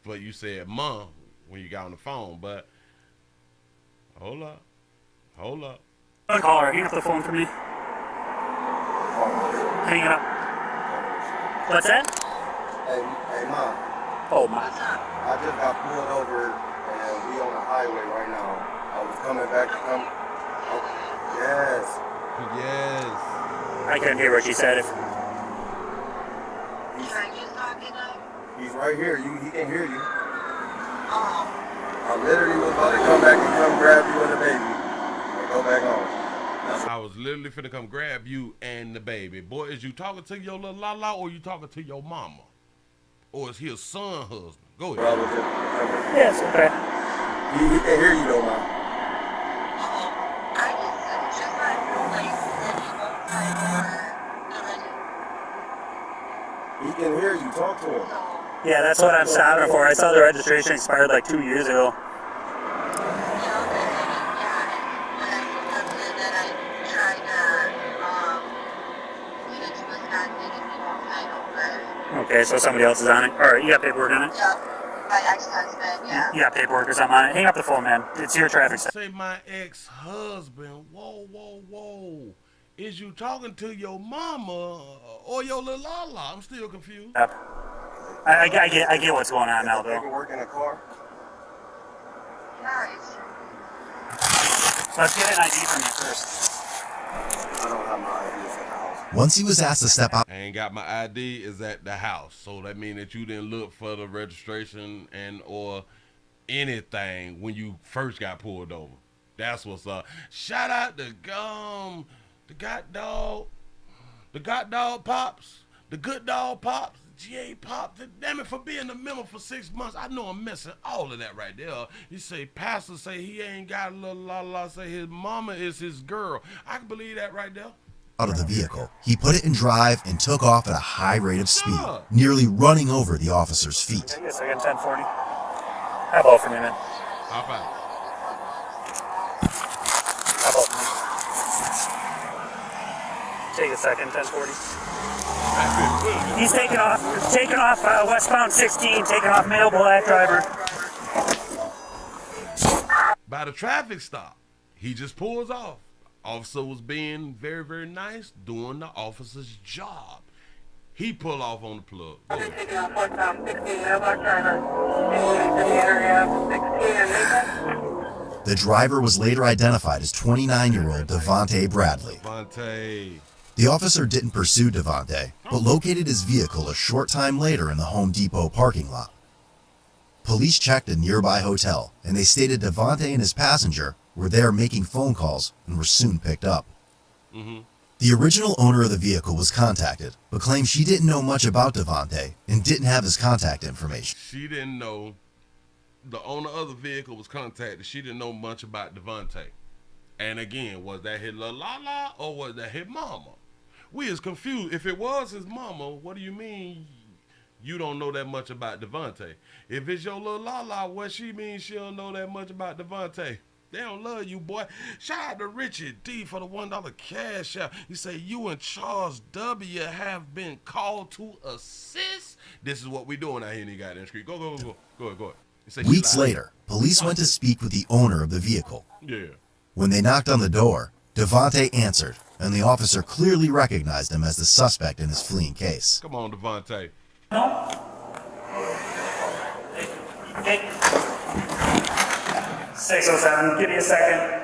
but you said Mom when you got on the phone, but hold up. Don't call her. Hang up the phone for me. Hang it up. What's that? Hey, Mom. Oh, Mom. I just got pulled over and we on the highway right now. I was coming back to come. Oh, yes. I couldn't hear what she said. He's right here. He can hear you. I literally was about to come back and come come grab you and the baby and go back home. I was literally finna come grab you and the baby. Boy, is you talking to your little la-la or you talking to your mama? Or is he a son husband? Go ahead. Yes, okay. He can hear you though, man. He can hear you. Talk to him. Yeah, that's what I'm stopping for. I saw the registration expired like 2 years ago. Okay, so somebody else is on it. All right, you got paperwork on it? My ex-husband, yeah. You got paperwork or something on it? Hang up the phone, man. It's your traffic stop. Say my ex-husband. Whoa, whoa, whoa. Is you talking to your mama or your little la-la? I'm still confused. I get what's going on now, though. Paperwork in a car? Let's get an ID from you first. I don't have my ID at the house. Once he was asked to step out, I ain't got my ID is at the house. So that means that you didn't look for the registration and or anything when you first got pulled over. That's what's up. Shout out to the God Dog Pops, the Good Dog Pops, GA Pop. Damn it, for being a member for 6 months. I know I'm missing all of that right there. You say pastor say he ain't got a little la-la, say his mama is his girl. I can believe that right there. out of the vehicle, he put it in drive and took off at a high rate of speed, nearly running over the officer's feet. Yes, I got 1040. How about for me, man? Hop out. How about for me? Take a second, 1040. He's taking off westbound 16, taking off male black driver. By the traffic stop, he just pulls off. Officer was being very, very nice, doing the officer's job. He pulled off on the plug. The driver was later identified as 29-year-old Devontae Bradley. Devontae. The officer didn't pursue Devontae, but located his vehicle a short time later in the Home Depot parking lot. Police checked a nearby hotel, and they stated Devontae and his passenger were there making phone calls and were soon picked up. The original owner of the vehicle was contacted, but claimed she didn't know much about Devontae and didn't have his contact information. She didn't know. The owner of the vehicle was contacted. She didn't know much about Devontae. And again, was that his la-la or was that his mama? We is confused. If it was his mama, what do you mean you don't know that much about Devontae? If it's your little la-la, what she means she don't know that much about Devontae? They don't love you, boy. Shout out to Richard D for the $1 cash out. You say you and Charles W have been called to assist. This is what we doing out here in the goddamn street. Go ahead. Weeks later, police went to speak with the owner of the vehicle. Yeah. When they knocked on the door, Devontae answered, and the officer clearly recognized him as the suspect in his fleeing case. Come on, Devontae. Okay. 607, give me a second.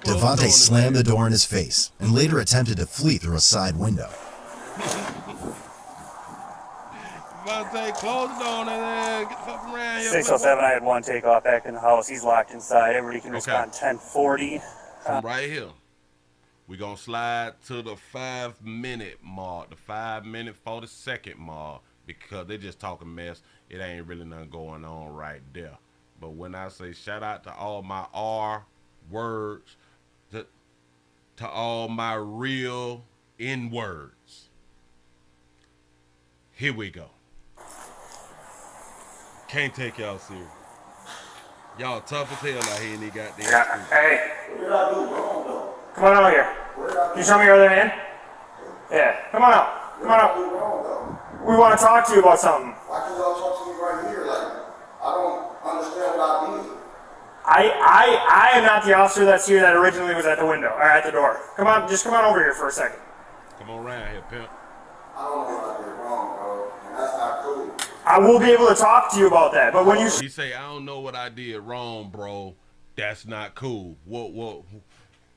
Devontae slammed the door in his face and later attempted to flee through a side window. Devontae, close the door and then get something around here. 607, I had one takeoff back in the house. He's locked inside. Everybody can respond 1040. From right here, we're going to slide to the 5-minute mark, the 5-minute 40-second mark, because they just talking mess. It ain't really nothing going on right there. But when I say shout out to all my R words, to all my real N words, here we go. Can't take y'all serious. Y'all tough as hell out here in these goddamn streets. Hey. Come on over here. Can you show me your other hand? Yeah. Come on out. Come on out. We want to talk to you about something. Why can't y'all talk to me right here? Like, I don't understand what I did. I am not the officer that's here that originally was at the window, or at the door. Come on, just come on over here for a second. Come on around here, pimp. I don't know what I did wrong, bro. And that's not cool. I will be able to talk to you about that, but when you He say, I don't know what I did wrong, bro. That's not cool.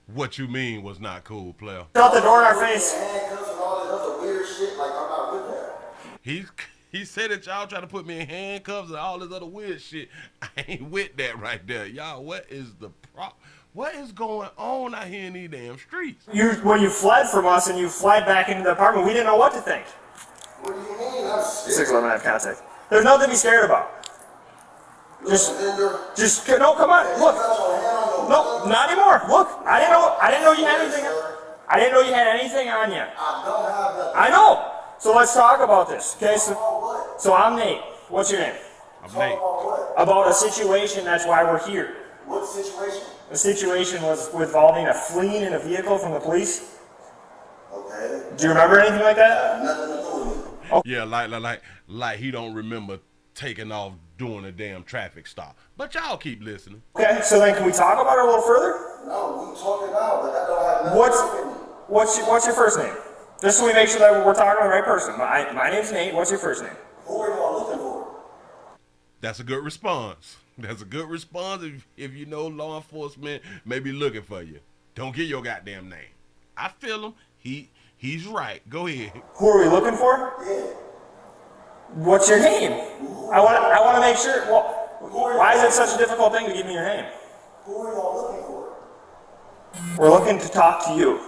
What you mean was not cool, player? shut the door in our face. He's He said that y'all trying to put me in handcuffs and all this other weird shit. I ain't with that right there. Y'all, what is the problem? What is going on out here in these damn streets? When you fled from us and you fled back into the apartment, we didn't know what to think. What do you mean? I'm scared. 611 have contact. There's nothing to be scared about. Just no, come on, look. No, not anymore. Look, I didn't know you had anything. I didn't know you had anything on you. I don't have that. I know. So let's talk about this, okay? So I'm Nate. What's your name? I'm Nate. About a situation. That's why we're here. What situation? The situation was involving a fleeing in a vehicle from the police. Okay. Do you remember anything like that? Nothing to do with me. Oh. Yeah, like he don't remember taking off doing a damn traffic stop. But y'all keep listening. Okay, so then can we talk about it a little further? No, we talking now, but that don't have nothing to do with me. What's your first name? Just so we make sure that we're talking to the right person. My name's Nate. What's your first name? Who are y'all looking for? That's a good response. That's a good response if you know law enforcement may be looking for you. Don't get your goddamn name. I feel him. He's right. Go ahead. Who are we looking for? Yeah. What's your name? I want to make sure. Well, why is it such a difficult thing to give me your name? Who are y'all looking for? We're looking to talk to you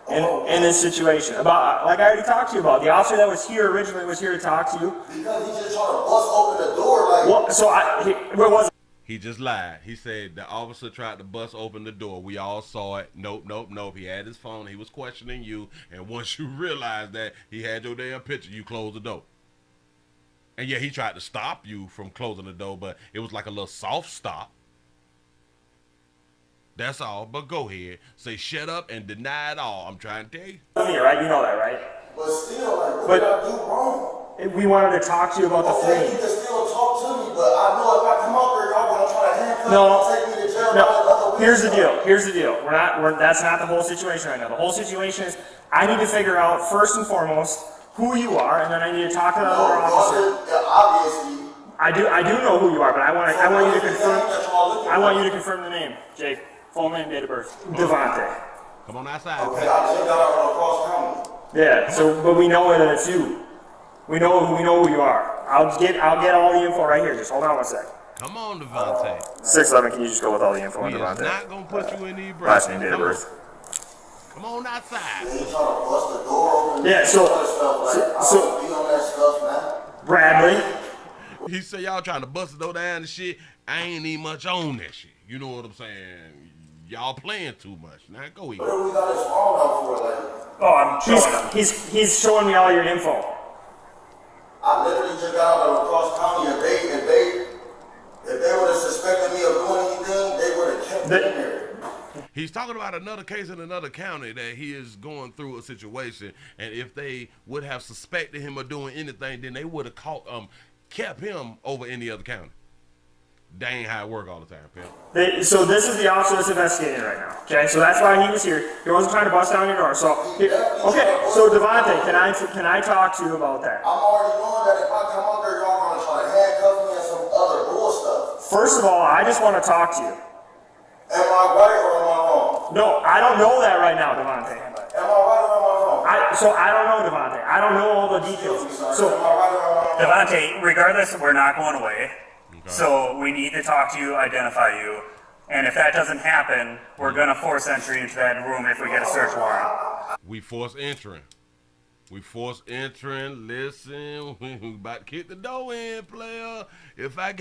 in this situation about, like I already talked to you about. The officer that was here originally was here to talk to you. Because he just trying to bust open the door like. Well, so it was. He just lied. He said the officer tried to bust open the door. We all saw it. Nope. He had his phone. He was questioning you. And once you realized that he had your damn picture, you closed the door. And yeah, he tried to stop you from closing the door, but it was like a little soft stop. That's all. But go ahead. Say shut up and deny it all. I'm trying to tell you. Right? You know that, right? But still, like, what did I do wrong? We wanted to talk to you about the Okay, fleeing. you can still talk to me, but I know if I come up there, y'all gonna try to handcuff me and take me to jail. No. Here's the deal. That's not the whole situation right now. The whole situation is I need to figure out first and foremost who you are, and then I need to talk to the other officer. Obviously. I do know who you are, but I want you to confirm. I want you to confirm the name, Jake. Full name, date of birth. Devontae. Come on outside. Okay, I just got out across county. Yeah. So, but we know that it's you. We know who you are. I'll get all the info right here. Just hold on one sec. Come on, Devontae. 611. Can you just go with all the info on We is Devontae? not gonna put you in the bracket. Last name, date of birth. Come on outside. You trying to bust the door open? Yeah. I don't be on that stuff, man. Bradley. He said y'all trying to bust the door down and shit. I ain't even much on that shit. You know what I'm saying? Y'all playing too much. Now go ahead. What do we got his phone out for, like? Oh, I'm showing him. He's showing me all your info. I literally just got out of across county. If they would have suspected me of doing anything, they would have kept me in there. He's talking about another case in another county that he is going through a situation, and if they would have suspected him of doing anything, then they would have kept him over any other county. That ain't how it work all the time, pimp. So this is the officer that's investigating right now. Okay, so that's why he was here. He wasn't trying to bust down your door. So okay, so Devontae, can I talk to you about that? I'm already knowing that if I come up there, y'all gonna try to handcuff me and some other bull stuff. First of all, I just want to talk to you. Am I right or am I wrong? No, I don't know that right now, Devontae. Am I right or am I wrong? I don't know, Devontae. I don't know all the details. So am I right or am I wrong? Devontae, regardless, we're not going away. So we need to talk to you, identify you, and if that doesn't happen, we're going to force entry into that room if we get a search warrant. We force entering. Listen, we about to kick the door in, player. If I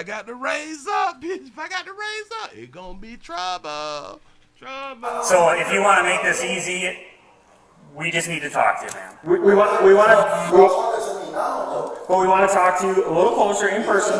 got to raise up, it's gonna be trouble. So if you want to make this easy, we just need to talk to you, man. We want to talk to you a little closer in person.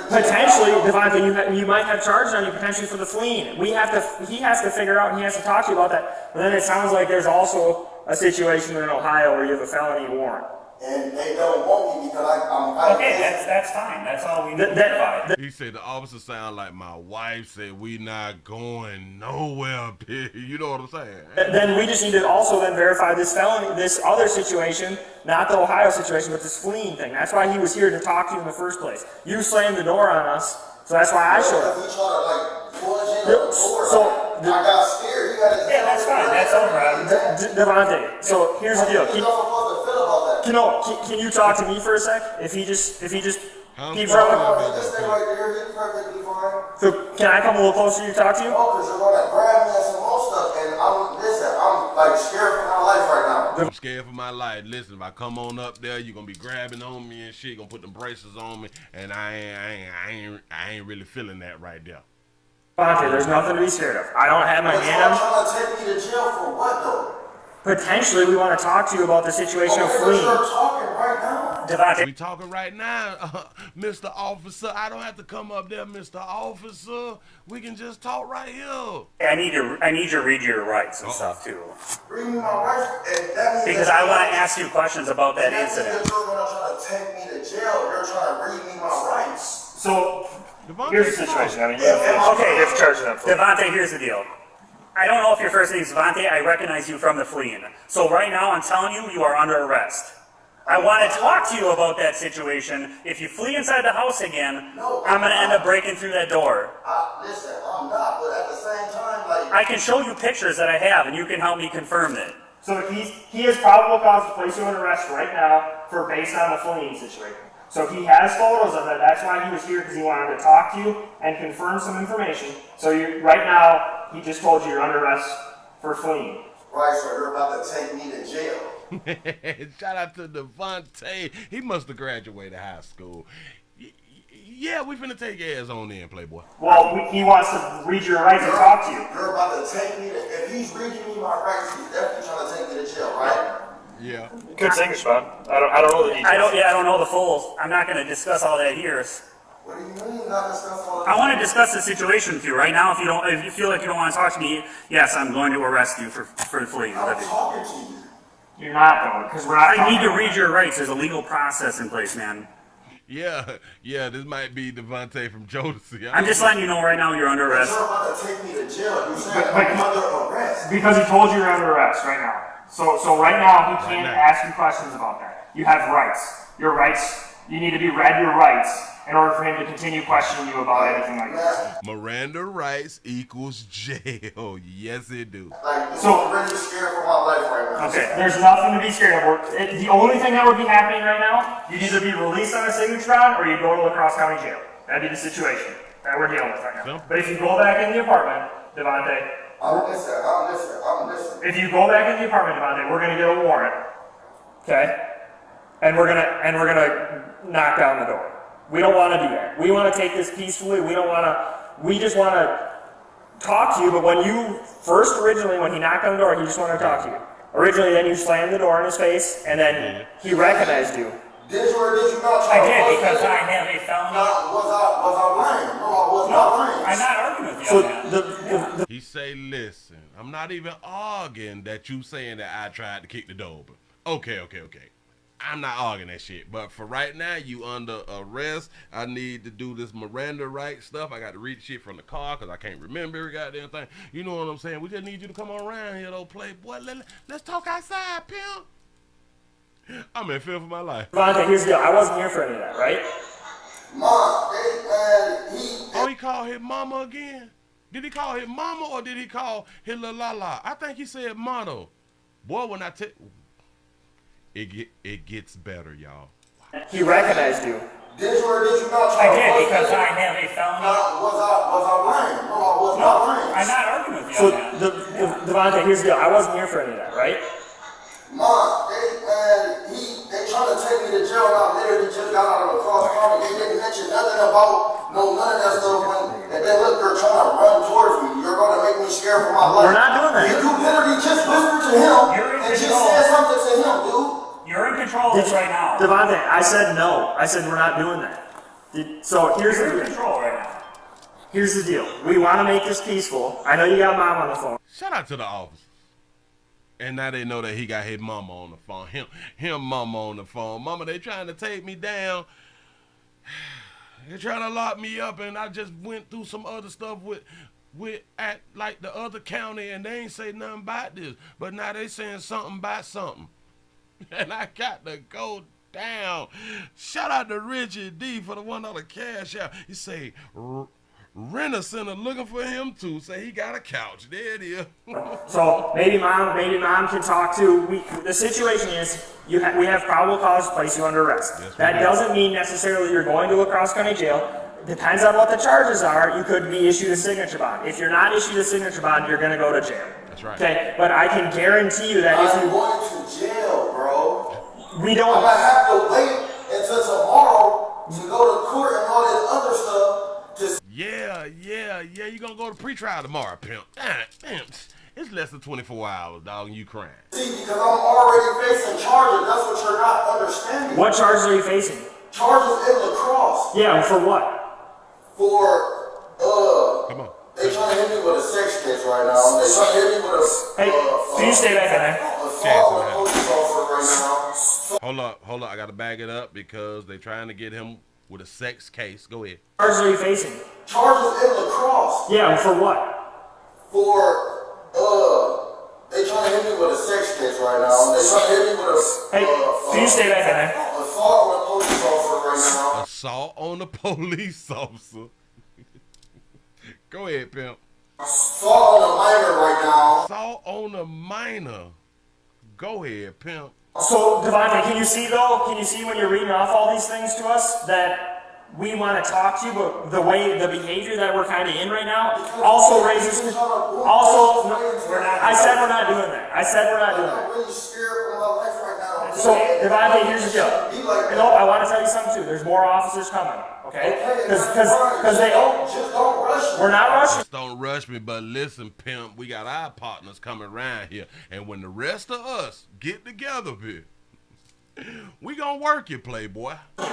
Potentially, Devontae, you might have charges on you potentially for the fleeing. He has to figure out and he has to talk to you about that. But then it sounds like there's also a situation in Ohio where you have a felony warrant. And they don't want me because I'm okay, that's fine. That's all we need to verify. He said the officer sound like my wife said we not going nowhere. You know what I'm saying? Then we just need to also then verify this felony, this other situation, not the Ohio situation, but this fleeing thing. That's why he was here to talk to you in the first place. You slammed the door on us, so that's why I showed up. He tried to plunge in the door. I got scared. Yeah, that's fine. That's over. Devontae, so here's the deal. Can you talk to me for a sec? If he just keeps running. Just stay right there. You're perfectly fine. So can I come a little closer to talk to you? No, because you're gonna grab me and some more stuff, and I'm like scared for my life right now. I'm scared for my life. Listen, if I come on up there, you're gonna be grabbing on me and shit, gonna put them braces on me, and I ain't really feeling that right there. Devontae, there's nothing to be scared of. I don't have my hand You're on. trying to take me to jail for what though? Potentially, we want to talk to you about the situation of fleeing. You're talking right now. Devontae. We talking right now, Mr. Officer. I don't have to come up there, Mr. Officer. We can just talk right here. I need you to read your rights and stuff too. Read me my rights, and that means Because I want to ask you questions about that incident. You're gonna try to take me to jail. You're trying to read me my rights. So Devontae, here's the situation. I mean, Okay, if charged them. Devontae, here's the deal. I don't know if your first name is Devontae. I recognize you from the fleeing. So right now, I'm telling you, you are under arrest. I want to talk to you about that situation. If you flee inside the house again, I'm going to end up breaking through that door. Listen, I'm not, but at the same time, like... I can show you pictures that I have, and you can help me confirm that. So he has probable cause to place you under arrest right now for based on the fleeing situation. So he has photos of it. That's why he was here, because he wanted to talk to you and confirm some information. So right now, he just told you you're under arrest for fleeing. Right, so you're about to take me to jail. Shout out to Devontae. He must have graduated high school. Yeah, we finna take your ass on in, Playboy. Well, he wants to read your rights and talk to you. You're about to take me to... If he's reading me my rights, he's definitely trying to take me to jail, right? Yeah. Good English, man. I don't know the details. I don't know the full. I'm not going to discuss all that here. What do you mean not discuss all that? I want to discuss the situation with you right now. If you feel like you don't want to talk to me, yes, I'm going to arrest you for fleeing. I'm talking to you. You're not, though, because we're not. I need to read your rights. There's a legal process in place, man. Yeah, this might be Devontae from Jodeci. I'm just letting you know right now you're under arrest. You're about to take me to jail. You said I'm under arrest. Because he told you you're under arrest right now. So right now, he can't ask you questions about that. You have rights. Your rights, you need to be read your rights in order for him to continue questioning you about anything like that. Miranda rights equals jail. Yes, it do. So I'm really scared for my life right now. Okay, there's nothing to be scared of. The only thing that would be happening right now, you'd either be released on a signature bond or you go to La Crosse County Jail. That'd be the situation that we're dealing with right now. But if you go back in the apartment, Devontae, I'm listening. if you go back in the apartment, Devontae, we're gonna get a warrant. Okay? And we're gonna knock down the door. We don't want to do that. We want to take this peacefully. We just want to talk to you. But when he knocked on the door, he just wanted to talk to you. Originally, then you slammed the door in his face, and then he recognized you. Did you or did you not try I did, because I have a felony. Was I lying? No, I was not lying. I'm not arguing with you. He say, listen, I'm not even arguing that you saying that I tried to kick the door open. Okay. I'm not arguing that shit. But for right now, you under arrest. I need to do this Miranda rights stuff. I got to read shit from the car because I can't remember every goddamn thing. You know what I'm saying? We just need you to come on around here, though, Playboy. Let's talk outside, pimp. I'm in fear for my life. Devontae, here's the deal. I wasn't here for any of that, right? Oh, he called his mama again? Did he call his mama or did he call his la la? I think he said motto. Boy, when I tell it gets better, y'all. He recognized you. Did you or did you not try? I did, because I have a felony. Was I lying? No, I was not lying. I'm not arguing with you. So, Devontae, here's the deal. I wasn't here for any of that, right? They trying to take me to jail and I literally just got out of the cross county. They didn't mention nothing about none of that stuff. And then look, they're trying to run towards me. You're going to make me scared for my life. We're not doing that. You literally just whispered to him and just said something to him, dude. You're in control of this right now. Devontae, I said no. I said we're not doing that. So here's the deal. You're in control right now. Here's the deal. We want to make this peaceful. I know you got mom on the phone. Shout out to the officers. And now they know that he got his mama on the phone. Him mama on the phone. Mama, they trying to take me down. They're trying to lock me up, and I just went through some other stuff with at like the other county, and they ain't say nothing about this. But now they saying something about something. And I got to go down. Shout out to Richie D for the $1 cash out. He say, Renter center looking for him too. Say he got a couch. There it is. So maybe mom can talk to. The situation is we have probable cause to place you under arrest. Yes, that doesn't mean necessarily you're going to La Crosse County Jail. Depends on what the charges are. You could be issued a signature bond. If you're not issued a signature bond, you're going to go to jail. That's right. Okay, but I can guarantee you that if I'm you going to jail, bro. we don't. I'm gonna have to wait until tomorrow to go to court and all this other stuff. Yeah. You gonna go to pretrial tomorrow, pimp? Damn. It's less than 24 hours, dog, and you crying. See, because I'm already facing charges. That's what you're not understanding. What charges are you facing? Charges in La Crosse. Yeah, for what? For Come on. They trying to hit me with a sex case right now. They trying to hit me with a. Hey, can you stay back in there? Assault with a police officer right now. Hold up. I gotta bag it up because they trying to get him with a sex case. Go ahead. Charges are you facing? Charges in La Crosse. Yeah, for what? For they trying to hit me with a sex case right now. They trying to hit me with a. Hey, can you stay back in there? Assault on a police officer right now. Assault on a police officer. Go ahead, pimp. Assault on a minor right now. Assault on a minor. Go ahead, pimp. So, Devontae, can you see though? Can you see when you're reading off all these things to us that we want to talk to you, but the behavior that we're kind of in right now also raises. Also, I said we're not doing that. I'm really scared for my life right now. So, Devontae, here's the deal. I want to tell you something too. There's more officers coming. Okay? Because they don't. Just don't rush me. We're not rushing. Just don't rush me, but listen, pimp, we got our partners coming around here, and when the rest of us get together, bitch, we gonna work you, playboy. I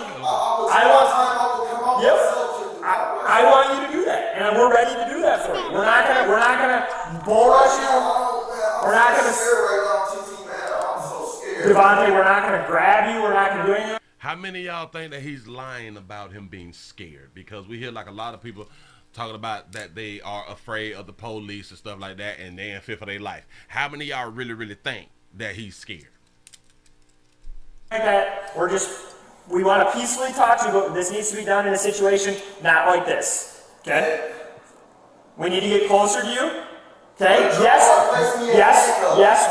want you to do that, and we're ready to do that for you. We're not gonna bull rush you. We're not gonna. Devontae, we're not gonna grab you. We're not gonna do anything. How many of y'all think that he's lying about him being scared? Because we hear like a lot of people talking about that they are afraid of the police and stuff like that, and they're in fear for their life. How many of y'all really think that he's scared? Like that, we want to peacefully talk to you, but this needs to be done in a situation not like this. Okay? We need to get closer to you. Okay? Yes,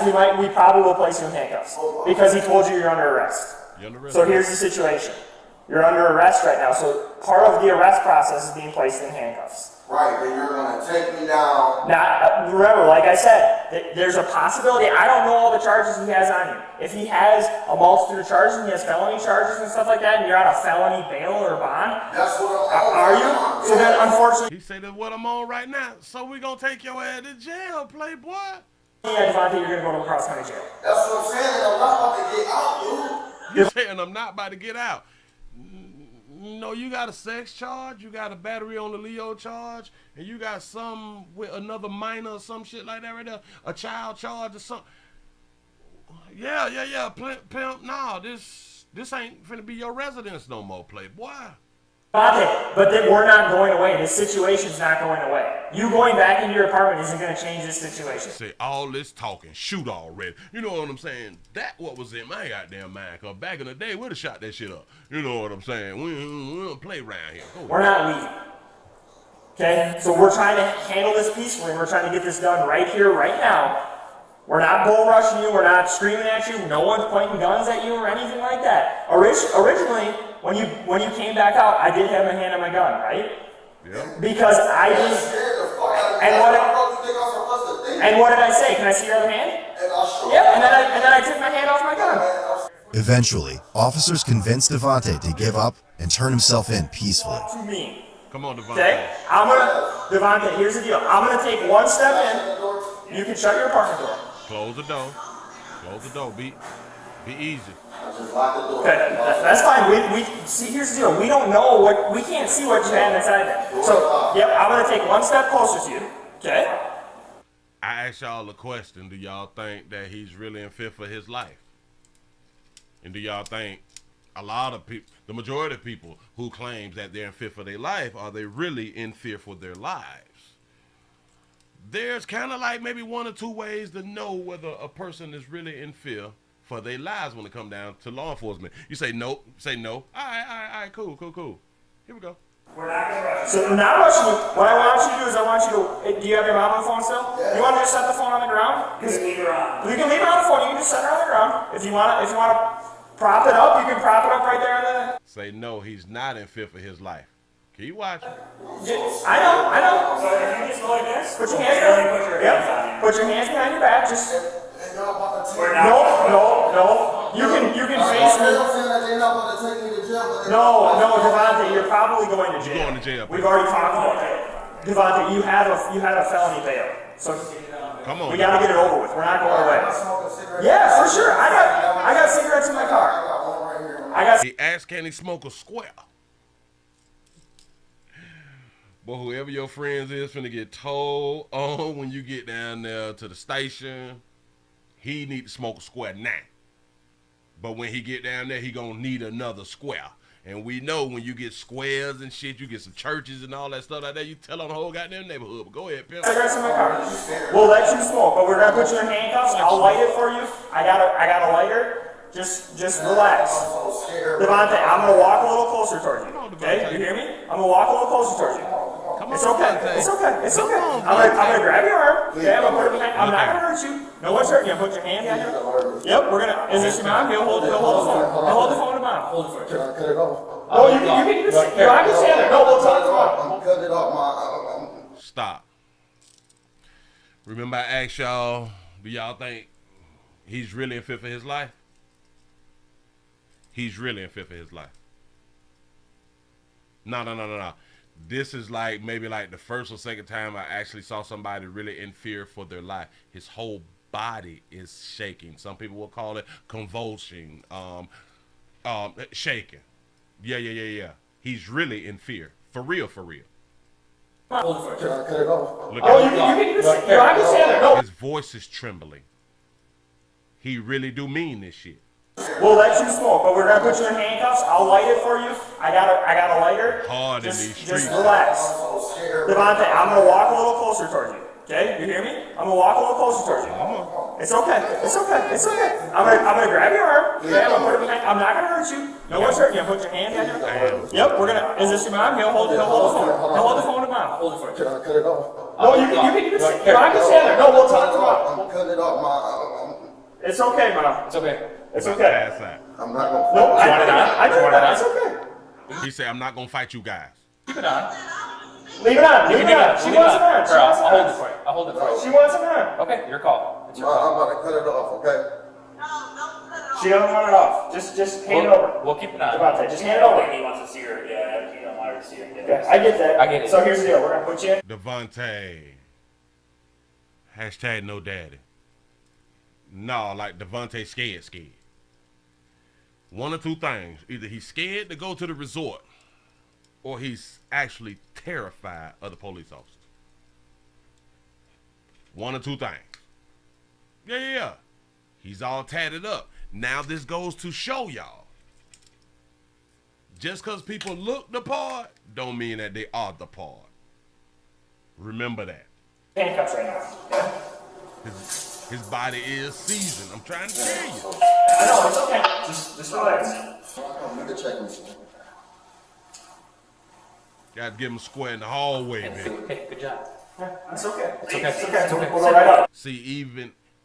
we probably will place you in handcuffs because he told you you're under arrest. So here's the situation. You're under arrest right now, so part of the arrest process is being placed in handcuffs. Right, then you're going to take me down. Now, remember, like I said, there's a possibility. I don't know all the charges he has on you. If he has a multitude of charges and he has felony charges and stuff like that, and you're on a felony bail or bond, that's what I'm on. Are you? So then, unfortunately, he said that's what I'm on right now. So we gonna take your ass to jail, playboy. Yeah, Devontae, you're gonna go to La Crosse County Jail. That's what I'm saying. I'm not about to get out, dude. You're saying I'm not about to get out. No, you got a sex charge, you got a battery on the Leo charge, and you got some with another minor or some shit like that right there, a child charge or something. Yeah, pimp. No, this ain't finna be your residence no more, playboy. Okay, but then we're not going away. This situation's not going away. You going back into your apartment isn't going to change this situation. Say all this talking, shoot already. You know what I'm saying? That what was in my goddamn mind. Cause back in the day, we'd have shot that shit up. You know what I'm saying? We don't play around here. We're not leaving. Okay, so we're trying to handle this peacefully. We're trying to get this done right here, right now. We're not bull rushing you. We're not screaming at you. No one's pointing guns at you or anything like that. Originally, when you came back out, I did have my hand on my gun, right? Yeah. Because I didn't. And what did I say? Can I see your other hand? Yeah. And then I took my hand off my gun. Eventually, officers convinced Devontae to give up and turn himself in peacefully. To me. Come on, Devontae. Okay. Devontae, here's the deal. I'm gonna take one step in. You can shut your apartment door. Close the door. Close the door. Be easy. Okay, that's fine. We see. Here's the deal. We don't know what. We can't see what you have inside there. So, yep. I'm gonna take one step closer to you. Okay. I asked y'all a question. Do y'all think that he's really in fear for his life? And do y'all think a lot of people, the majority of people who claims that they're in fear for their life, are they really in fear for their lives? There's kind of like maybe one or two ways to know whether a person is really in fear for their lives when it come down to law enforcement. You say no, say no. All right, cool. Here we go. So not rushing you. What I want you to do is I want you to, do you have your mom on the phone still? Yeah. You want to just set the phone on the ground? You can leave her on. You can leave her on the phone. You can just set her on the ground. If you want to prop it up, you can prop it up right there on the... Say no, he's not in fear for his life. Keep watching. I know. So if you just go like this, put your hands behind. Put your hands behind your back. Just... No. You can face me. No, Devontae, you're probably going to jail. You're going to jail. We've already talked about that. Devontae, you had a felony bail. So come on. We got to get it over with. We're not going away. Yeah, for sure. I got cigarettes in my car. He asked, can he smoke a square? But whoever your friends is finna get told on when you get down there to the station. He need to smoke a square now. But when he get down there, he gonna need another square. And we know when you get squares and shit, you get some churches and all that stuff like that, you tell on the whole goddamn neighborhood. But go ahead, pimp. Cigarettes in my car. We'll let you smoke, but we're gonna put you in handcuffs. I'll light it for you. I got a lighter. Just relax. Devontae, I'm gonna walk a little closer towards you. Okay, you hear me? I'm gonna walk a little closer towards you. It's okay. I'm gonna grab your arm. Okay, I'm gonna put it behind. I'm not gonna hurt you. No one's hurting you. Put your hand behind you. Yep, we're gonna. Is this your mom? He'll hold the phone. He'll hold the phone to mom. Hold it for you. Cut it off. Oh, you can just. I can stand there. No, we'll talk to mom. Cut it off, Stop. Remember, I asked y'all, do y'all think he's really in fear for his life? He's really in fear for his life. No. This is like maybe like the first or second time I actually saw somebody really in fear for their life. His whole body is shaking. Some people will call it convulsing, shaking. Yeah. He's really in fear. For real. Hold it for you. Cut it off. You can stand there. No. His voice is trembling. He really do mean this shit. We'll let you smoke, but we're gonna put you in handcuffs. I'll light it for you. I got a lighter. Hard in these streets. Just relax. Devontae, I'm gonna walk a little closer towards you. Okay, you hear me? I'm gonna walk a little closer towards you. It's okay. I'm gonna grab your arm. Okay, I'm gonna put it behind. I'm not gonna hurt you. No one's hurting you. Put your hand behind you. Yep, we're gonna. Is this your mom? He'll hold the phone. He'll hold the phone to mom. Hold it for you. Cut it off. No, you can just. I can stand there. No, we'll talk to mom. Cut it off, mom. It's okay, mom. It's okay. It's okay. I'm not gonna. No, I do that. It's okay. He said, I'm not gonna fight you guys. Keep it on. Leave it on. Leave it on. She wants it on. I'll hold it for you. I'll hold it for you. She wants it on. Okay, your call. It's your I'm call. about to cut it off, okay? She doesn't want it off. Just hand it over. We'll keep it on. Devontae, just hand it over. He wants to see her. Yeah, he don't want her to see her. Yeah, I get that. I get it. So here's the deal. We're gonna put you in. Devontae. Hashtag no daddy. No, like Devontae scared. One or two things. Either he's scared to go to the resort or he's actually terrified of the police officers. One or two things. Yeah. He's all tatted up. Now this goes to show y'all. Just because people look the part don't mean that they are the part. Remember that. Handcuffs right now. Yeah. His body is seasoned. I'm trying to tell you. I know, it's okay. Just relax. Got to give him a square in the hallway, man. Okay, good job. It's okay. It's okay. We'll go right up. See,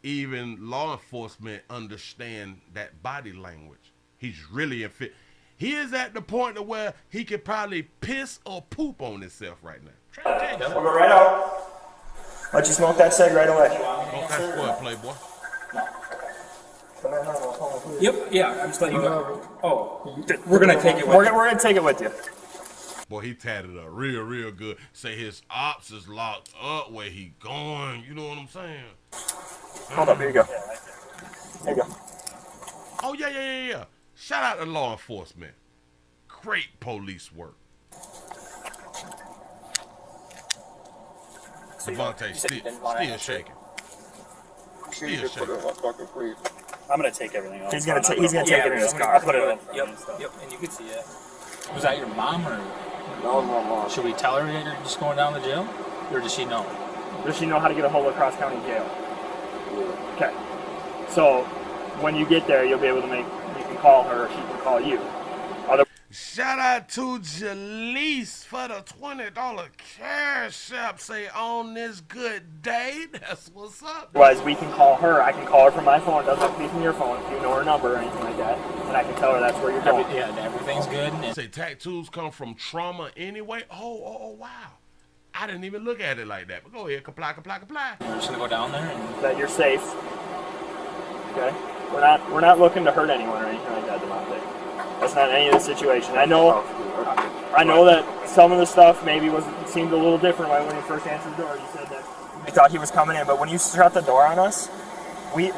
even law enforcement understand that body language. He's really in fear. He is at the point of where he could probably piss or poop on himself right now. We'll go right out. Let you smoke that cig right away. Smoke that square, playboy. Yep, yeah, I'm just letting you go. Oh, we're going to take it with you. We're going to take it with you. Boy, he tatted up real good. Say his ops is locked up where he going. You know what I'm saying? Hold up, here you go. Here you go. Oh, yeah. Shout out to law enforcement. Great police work. Devontae still shaking. I'm gonna take everything off. He's gonna take it in his car. Put it in. Yep, and you can see it. Was that your mom or? No, mom. Should we tell her that you're just going down to jail? Or does she know? Does she know how to get a hold of Cross County Jail? Okay. So when you get there, you'll be able to you can call her or she can call you. Shout out to Jaleese for the $20 cash app. Say on this good day. That's what's up. Otherwise, we can call her. I can call her from my phone. It doesn't have to be from your phone if you know her number or anything like that. And I can tell her that's where you're going. Yeah, everything's good. Say tattoos come from trauma anyway. Oh, wow. I didn't even look at it like that. But go ahead, comply. We're just gonna go down there and that you're safe. Okay. We're not looking to hurt anyone or anything like that, Devontae. That's not any of the situation. I know that some of the stuff maybe seemed a little different when you first answered the door. You said that you thought he was coming in, but when you shut the door on us, we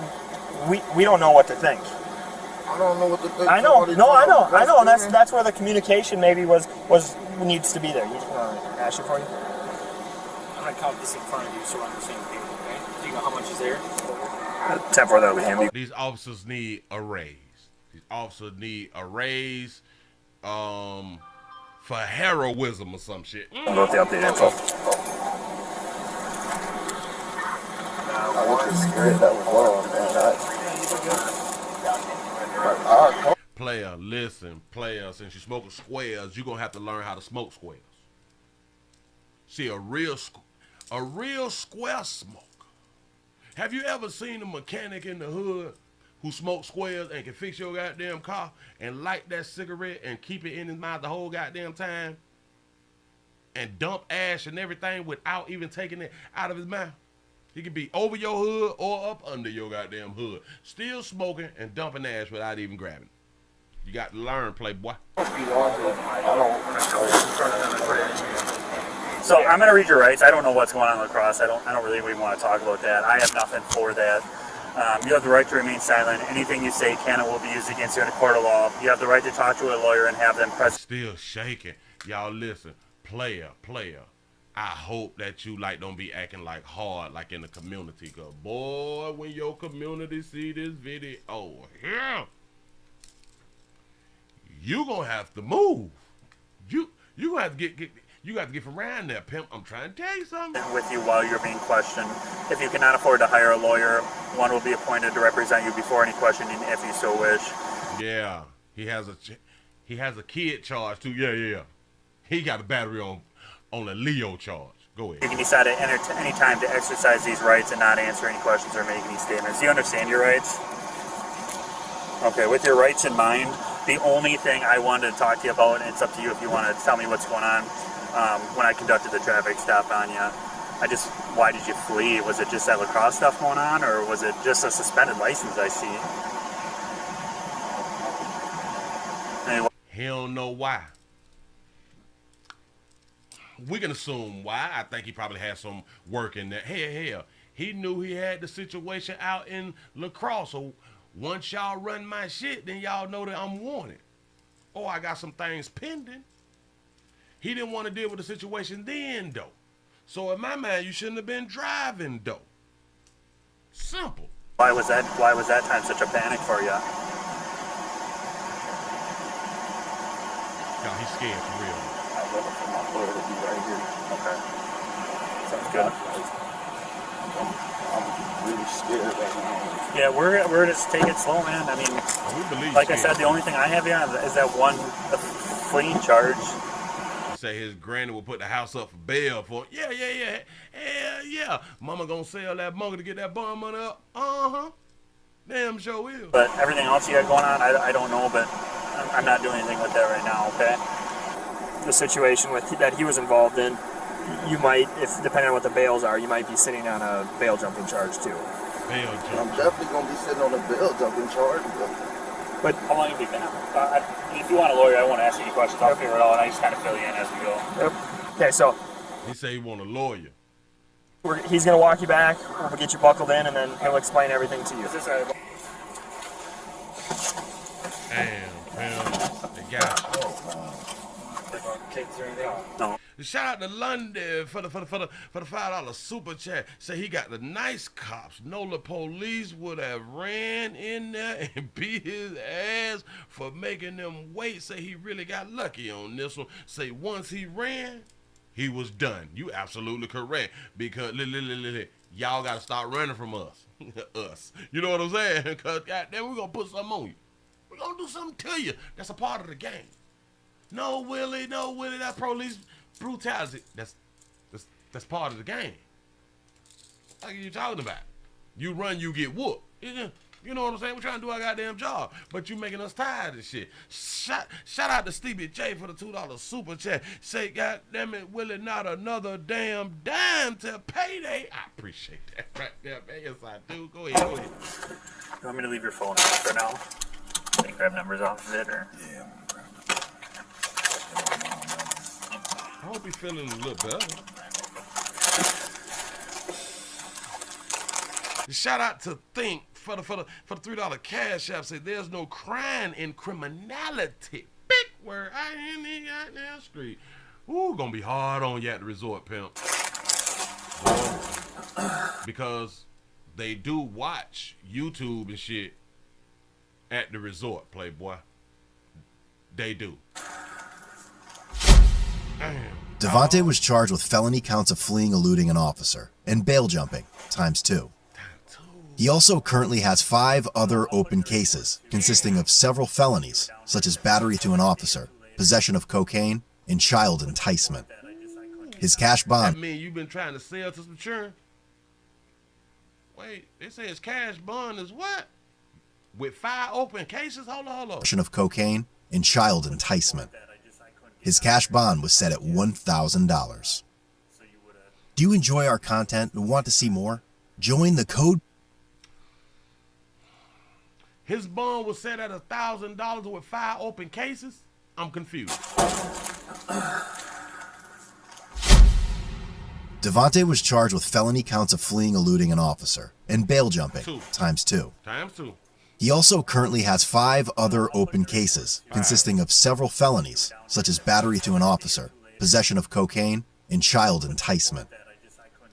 don't know what to think. I don't know what to think. I know. No, I know. And that's where the communication maybe needs to be there. You ask you for you. I'm gonna count this in front of you so we're on the same page, okay? Do you know how much is there? 10-4, that'll be handy. These officers need a raise. These officers need a raise for heroism or some shit. I'll go with the updated info. I was scared that was wrong, man. Player, listen, player, since you're smoking squares, you're going to have to learn how to smoke squares. See, a real square smoke. Have you ever seen a mechanic in the hood who smokes squares and can fix your goddamn car and light that cigarette and keep it in his mouth the whole goddamn time and dump ash and everything without even taking it out of his mouth? He could be over your hood or up under your goddamn hood, still smoking and dumping ash without even grabbing it. You got to learn, playboy. So I'm going to read your rights. I don't know what's going on in lacrosse. I don't really even want to talk about that. I have nothing for that. You have the right to remain silent. Anything you say can and will be used against you in a court of law. You have the right to talk to a lawyer and have them press. Still shaking. Y'all listen. Player. I hope that you don't be acting like hard like in the community. Cause boy, when your community see this video, yeah, you gonna have to move. You gonna have to get. You got to get from around there, pimp. I'm trying to tell you something. With you while you're being questioned. If you cannot afford to hire a lawyer, one will be appointed to represent you before any questioning, if you so wish. Yeah, he has a kid charge too. Yeah. He got a battery on a Leo charge. Go ahead. You can decide at any time to exercise these rights and not answer any questions or make any statements. Do you understand your rights? Okay, with your rights in mind, the only thing I wanted to talk to you about, and it's up to you if you want to tell me what's going on. When I conducted the traffic stop on you, why did you flee? Was it just that lacrosse stuff going on, or was it just a suspended license I see? Anyway. He don't know why. We can assume why. I think he probably had some work in there. Hell, he knew he had the situation out in lacrosse. So once y'all run my shit, then y'all know that I'm wanted. Oh, I got some things pending. He didn't want to deal with the situation then, though. So in my mind, you shouldn't have been driving, though. Simple. Why was that time such a panic for you? No, he's scared for real. I'm looking for my lawyer to be right here. Okay. Sounds good. I'm really scared right now. Yeah, we're just taking it slow, man. I mean, like I said, the only thing I have here is that one fleeing charge. Say his granny will put the house up for bail for him. Yeah. Mama gonna sell that monkey to get that bond money up. Damn sure will. But everything else you got going on, I don't know, but I'm not doing anything with that right now, okay? The situation that he was involved in, you might, if depending on what the bails are, you might be sitting on a bail jumping charge too. Bail jumping. I'm definitely gonna be sitting on a bail jumping charge. But how long have you been out? If you want a lawyer, I won't ask you any questions. I'll figure it out, and I just kind of fill you in as we go. Yep. Okay, so he say he want a lawyer. He's gonna walk you back. We'll get you buckled in, and then he'll explain everything to you. Is this all right? Damn, they got you. No. Shout out to London for the $5 super chat. Say he got the nice cops. No, the police would have ran in there and beat his ass for making them wait. Say he really got lucky on this one. Say once he ran, he was done. You absolutely correct, because y'all got to start running from us. Us. You know what I'm saying? Because goddamn, we're going to put something on you. We're going to do something to you. That's a part of the game. No, Willie, that's police brutality. That's part of the game. What are you talking about? You run, you get whooped. You know what I'm saying? We're trying to do our goddamn job, but you making us tired of shit. Shout out to Stevie J for the $2 super chat. Say, goddamn it, Willie, not another damn dime till payday. I appreciate that right there, man. Yes, I do. Go ahead. You want me to leave your phone for now? Can you grab numbers off of it, or? Yeah. I hope he's feeling a little better. Shout out to Think for the $3 cash app. Say there's no crime in criminality. Big word. I ain't in the goddamn street. Ooh, gonna be hard on you at the resort, pimp. Because they do watch YouTube and shit at the resort, Playboy. They do. Damn. Devontae was charged with felony counts of fleeing, eluding an officer, and bail jumping, ×2. He also currently has 5 other open cases, consisting of several felonies, such as battery to an officer, possession of cocaine, and child enticement. His cash bond... That mean you've been trying to sell to some children? Wait, they say his cash bond is what? With 5 open cases? Hold on. Possession of cocaine and child enticement. His cash bond was set at $1,000. Do you enjoy our content and want to see more? Join the Code. His bond was set at $1,000 with 5 open cases? I'm confused. Devontae was charged with felony counts of fleeing, eluding an officer, and bail jumping, ×2. ×2. He also currently has 5 other open cases, consisting of several felonies, such as battery to an officer, possession of cocaine, and child enticement.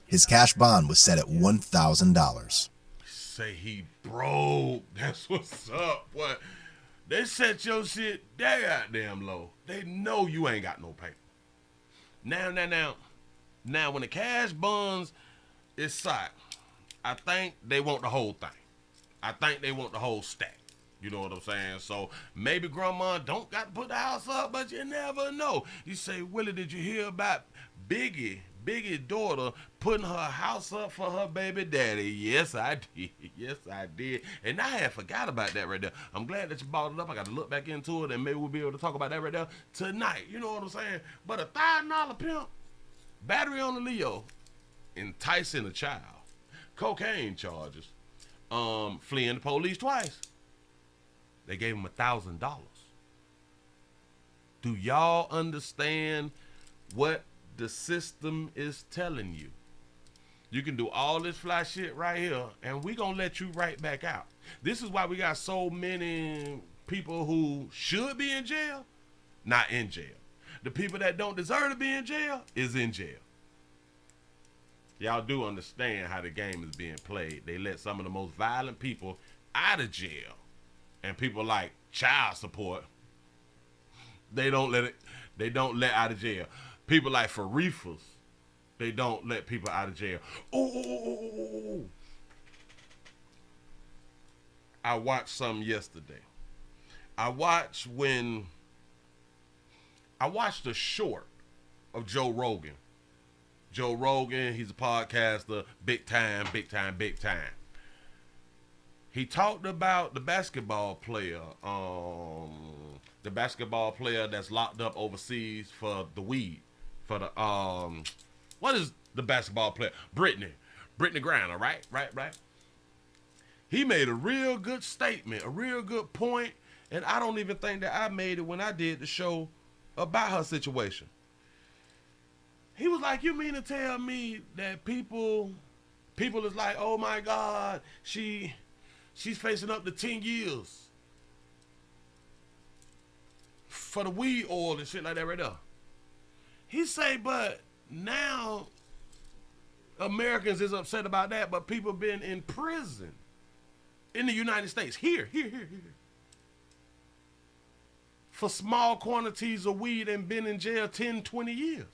His cash bond was set at $1,000. Say he broke. That's what's up. What? They set your shit that goddamn low. They know you ain't got no paper. Now, when the cash bonds is sought, I think they want the whole thing. I think they want the whole stack. You know what I'm saying? So maybe grandma don't got to put the house up, but you never know. You say, Willie, did you hear about Biggie's daughter putting her house up for her baby daddy? Yes, I did. Yes, I did. And I had forgot about that right there. I'm glad that you brought it up. I got to look back into it, and maybe we'll be able to talk about that right there tonight. You know what I'm saying? But a $1,000 pimp, battery on the Leo, enticing a child, cocaine charges, fleeing the police twice. They gave him $1,000. Do y'all understand what the system is telling you? You can do all this fly shit right here, and we gonna let you right back out. This is why we got so many people who should be in jail, not in jail. The people that don't deserve to be in jail is in jail. Y'all do understand how the game is being played. They let some of the most violent people out of jail. And people like child support, they don't let out of jail. People like for reefers, they don't let people out of jail. Ooh. I watched something yesterday. I watched a short of Joe Rogan. Joe Rogan, he's a podcaster, big time. He talked about the basketball player that's locked up overseas for the weed, for the what is the basketball player? Brittany Griner, right? He made a real good statement, a real good point, and I don't even think that I made it when I did the show about her situation. He was like, you mean to tell me that people is like, oh my God, she's facing up to 10 years for the weed oil and shit like that right there. He say, but now Americans is upset about that, but people been in prison in the United States, here, for small quantities of weed and been in jail 10, 20 years.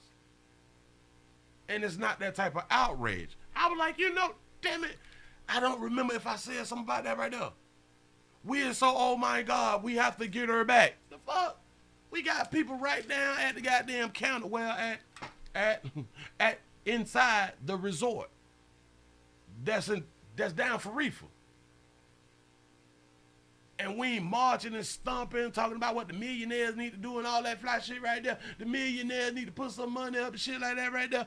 And it's not that type of outrage. I was like, damn it, I don't remember if I said something about that right there. We are so, oh my God, we have to get her back. The fuck? We got people right now at the goddamn counter, well, at inside the resort. That's down for reefer. And we ain't marching and stomping, talking about what the millionaires need to do and all that fly shit right there. The millionaires need to put some money up and shit like that right there.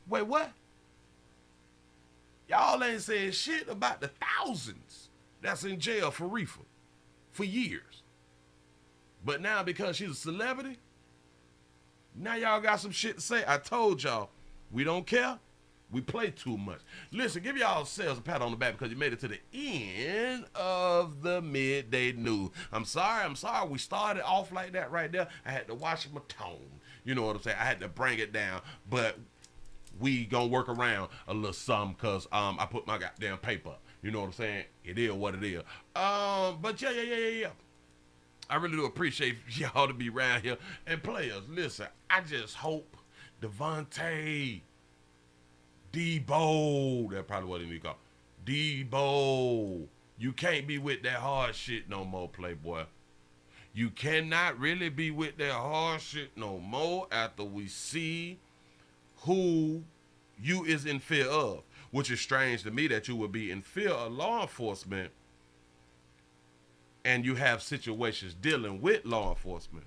Wait, what? Y'all ain't saying shit about the thousands that's in jail for reefer for years. But now because she's a celebrity, now y'all got some shit to say. I told y'all, we don't care. We play too much. Listen, give y'all selves a pat on the back because you made it to the end of the midday news. I'm sorry. We started off like that right there. I had to watch my tone. You know what I'm saying? I had to bring it down. But we gonna work around a little something because I put my goddamn paper up. You know what I'm saying? It is what it is. But yeah. I really do appreciate y'all to be around here. And players, listen, I just hope Devontae, Debo, that's probably what he need to call. Debo, you can't be with that hard shit no more, Playboy. You cannot really be with that hard shit no more after we see who you is in fear of, which is strange to me that you would be in fear of law enforcement and you have situations dealing with law enforcement.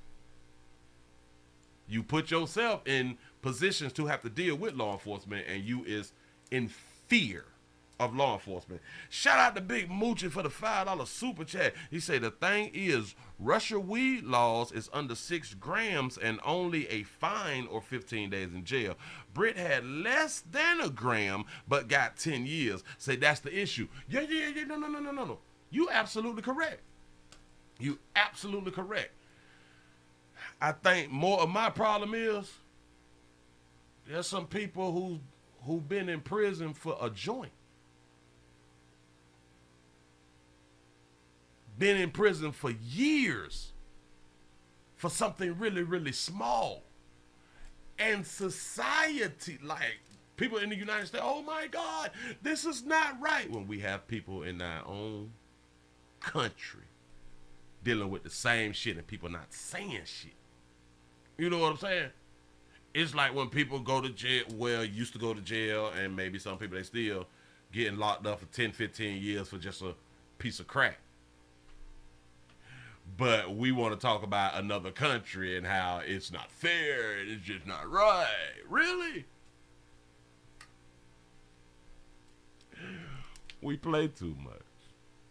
You put yourself in positions to have to deal with law enforcement and you is in fear of law enforcement. Shout out to Big Moochie for the $5 super chat. He said the thing is Russia weed laws is under 6 grams and only a fine or 15 days in jail. Britt had less than a gram but got 10 years. Say that's the issue. Yeah, no. You absolutely correct. You absolutely correct. I think more of my problem is there's some people who've been in prison for a joint. Been in prison for years for something really, really small. And society, like people in the United States, oh my God, this is not right. When we have people in our own country dealing with the same shit and people not saying shit. You know what I'm saying? It's like when people go to jail, well, used to go to jail, and maybe some people, they still getting locked up for 10, 15 years for just a piece of crack. But we want to talk about another country and how it's not fair and it's just not right. Really? We play too much.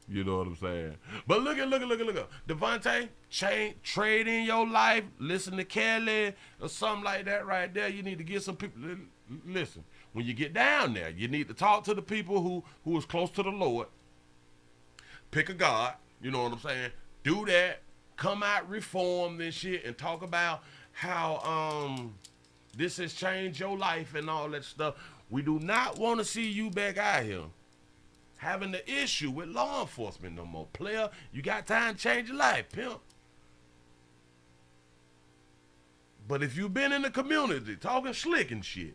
You know what I'm saying? But look at. Devontae, trade in your life, listen to Kelly or something like that right there. You need to get some people. Listen, when you get down there, you need to talk to the people who is close to the Lord. Pick a God, you know what I'm saying? Do that. Come out reformed and shit and talk about how this has changed your life and all that stuff. We do not want to see you back out here having the issue with law enforcement no more. Player, you got time to change your life, pimp. But if you've been in the community talking slick and shit,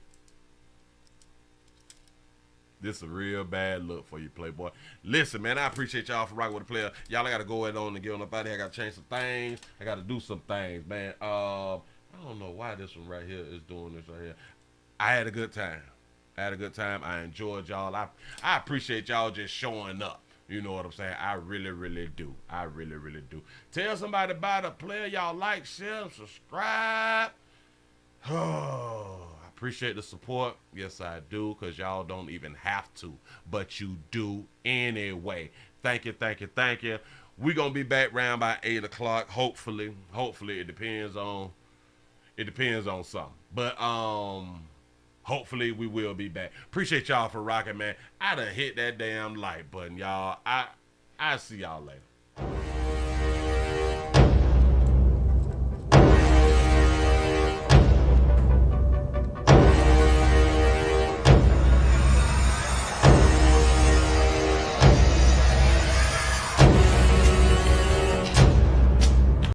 this is a real bad look for you, Playboy. Listen, man, I appreciate y'all for rocking with the player. Y'all, I got to go ahead on and get on up out here. I got to change some things. I got to do some things, man. I don't know why this one right here is doing this right here. I had a good time. I enjoyed y'all. I appreciate y'all just showing up. You know what I'm saying? I really, really do. Tell somebody about a player y'all like, share, subscribe. Oh, I appreciate the support. Yes, I do, because y'all don't even have to, but you do anyway. Thank you. We're going to be back around by 8 o'clock, hopefully. It depends on something. But, hopefully we will be back. Appreciate y'all for rocking, man. I done hit that damn like button, y'all. I see y'all later.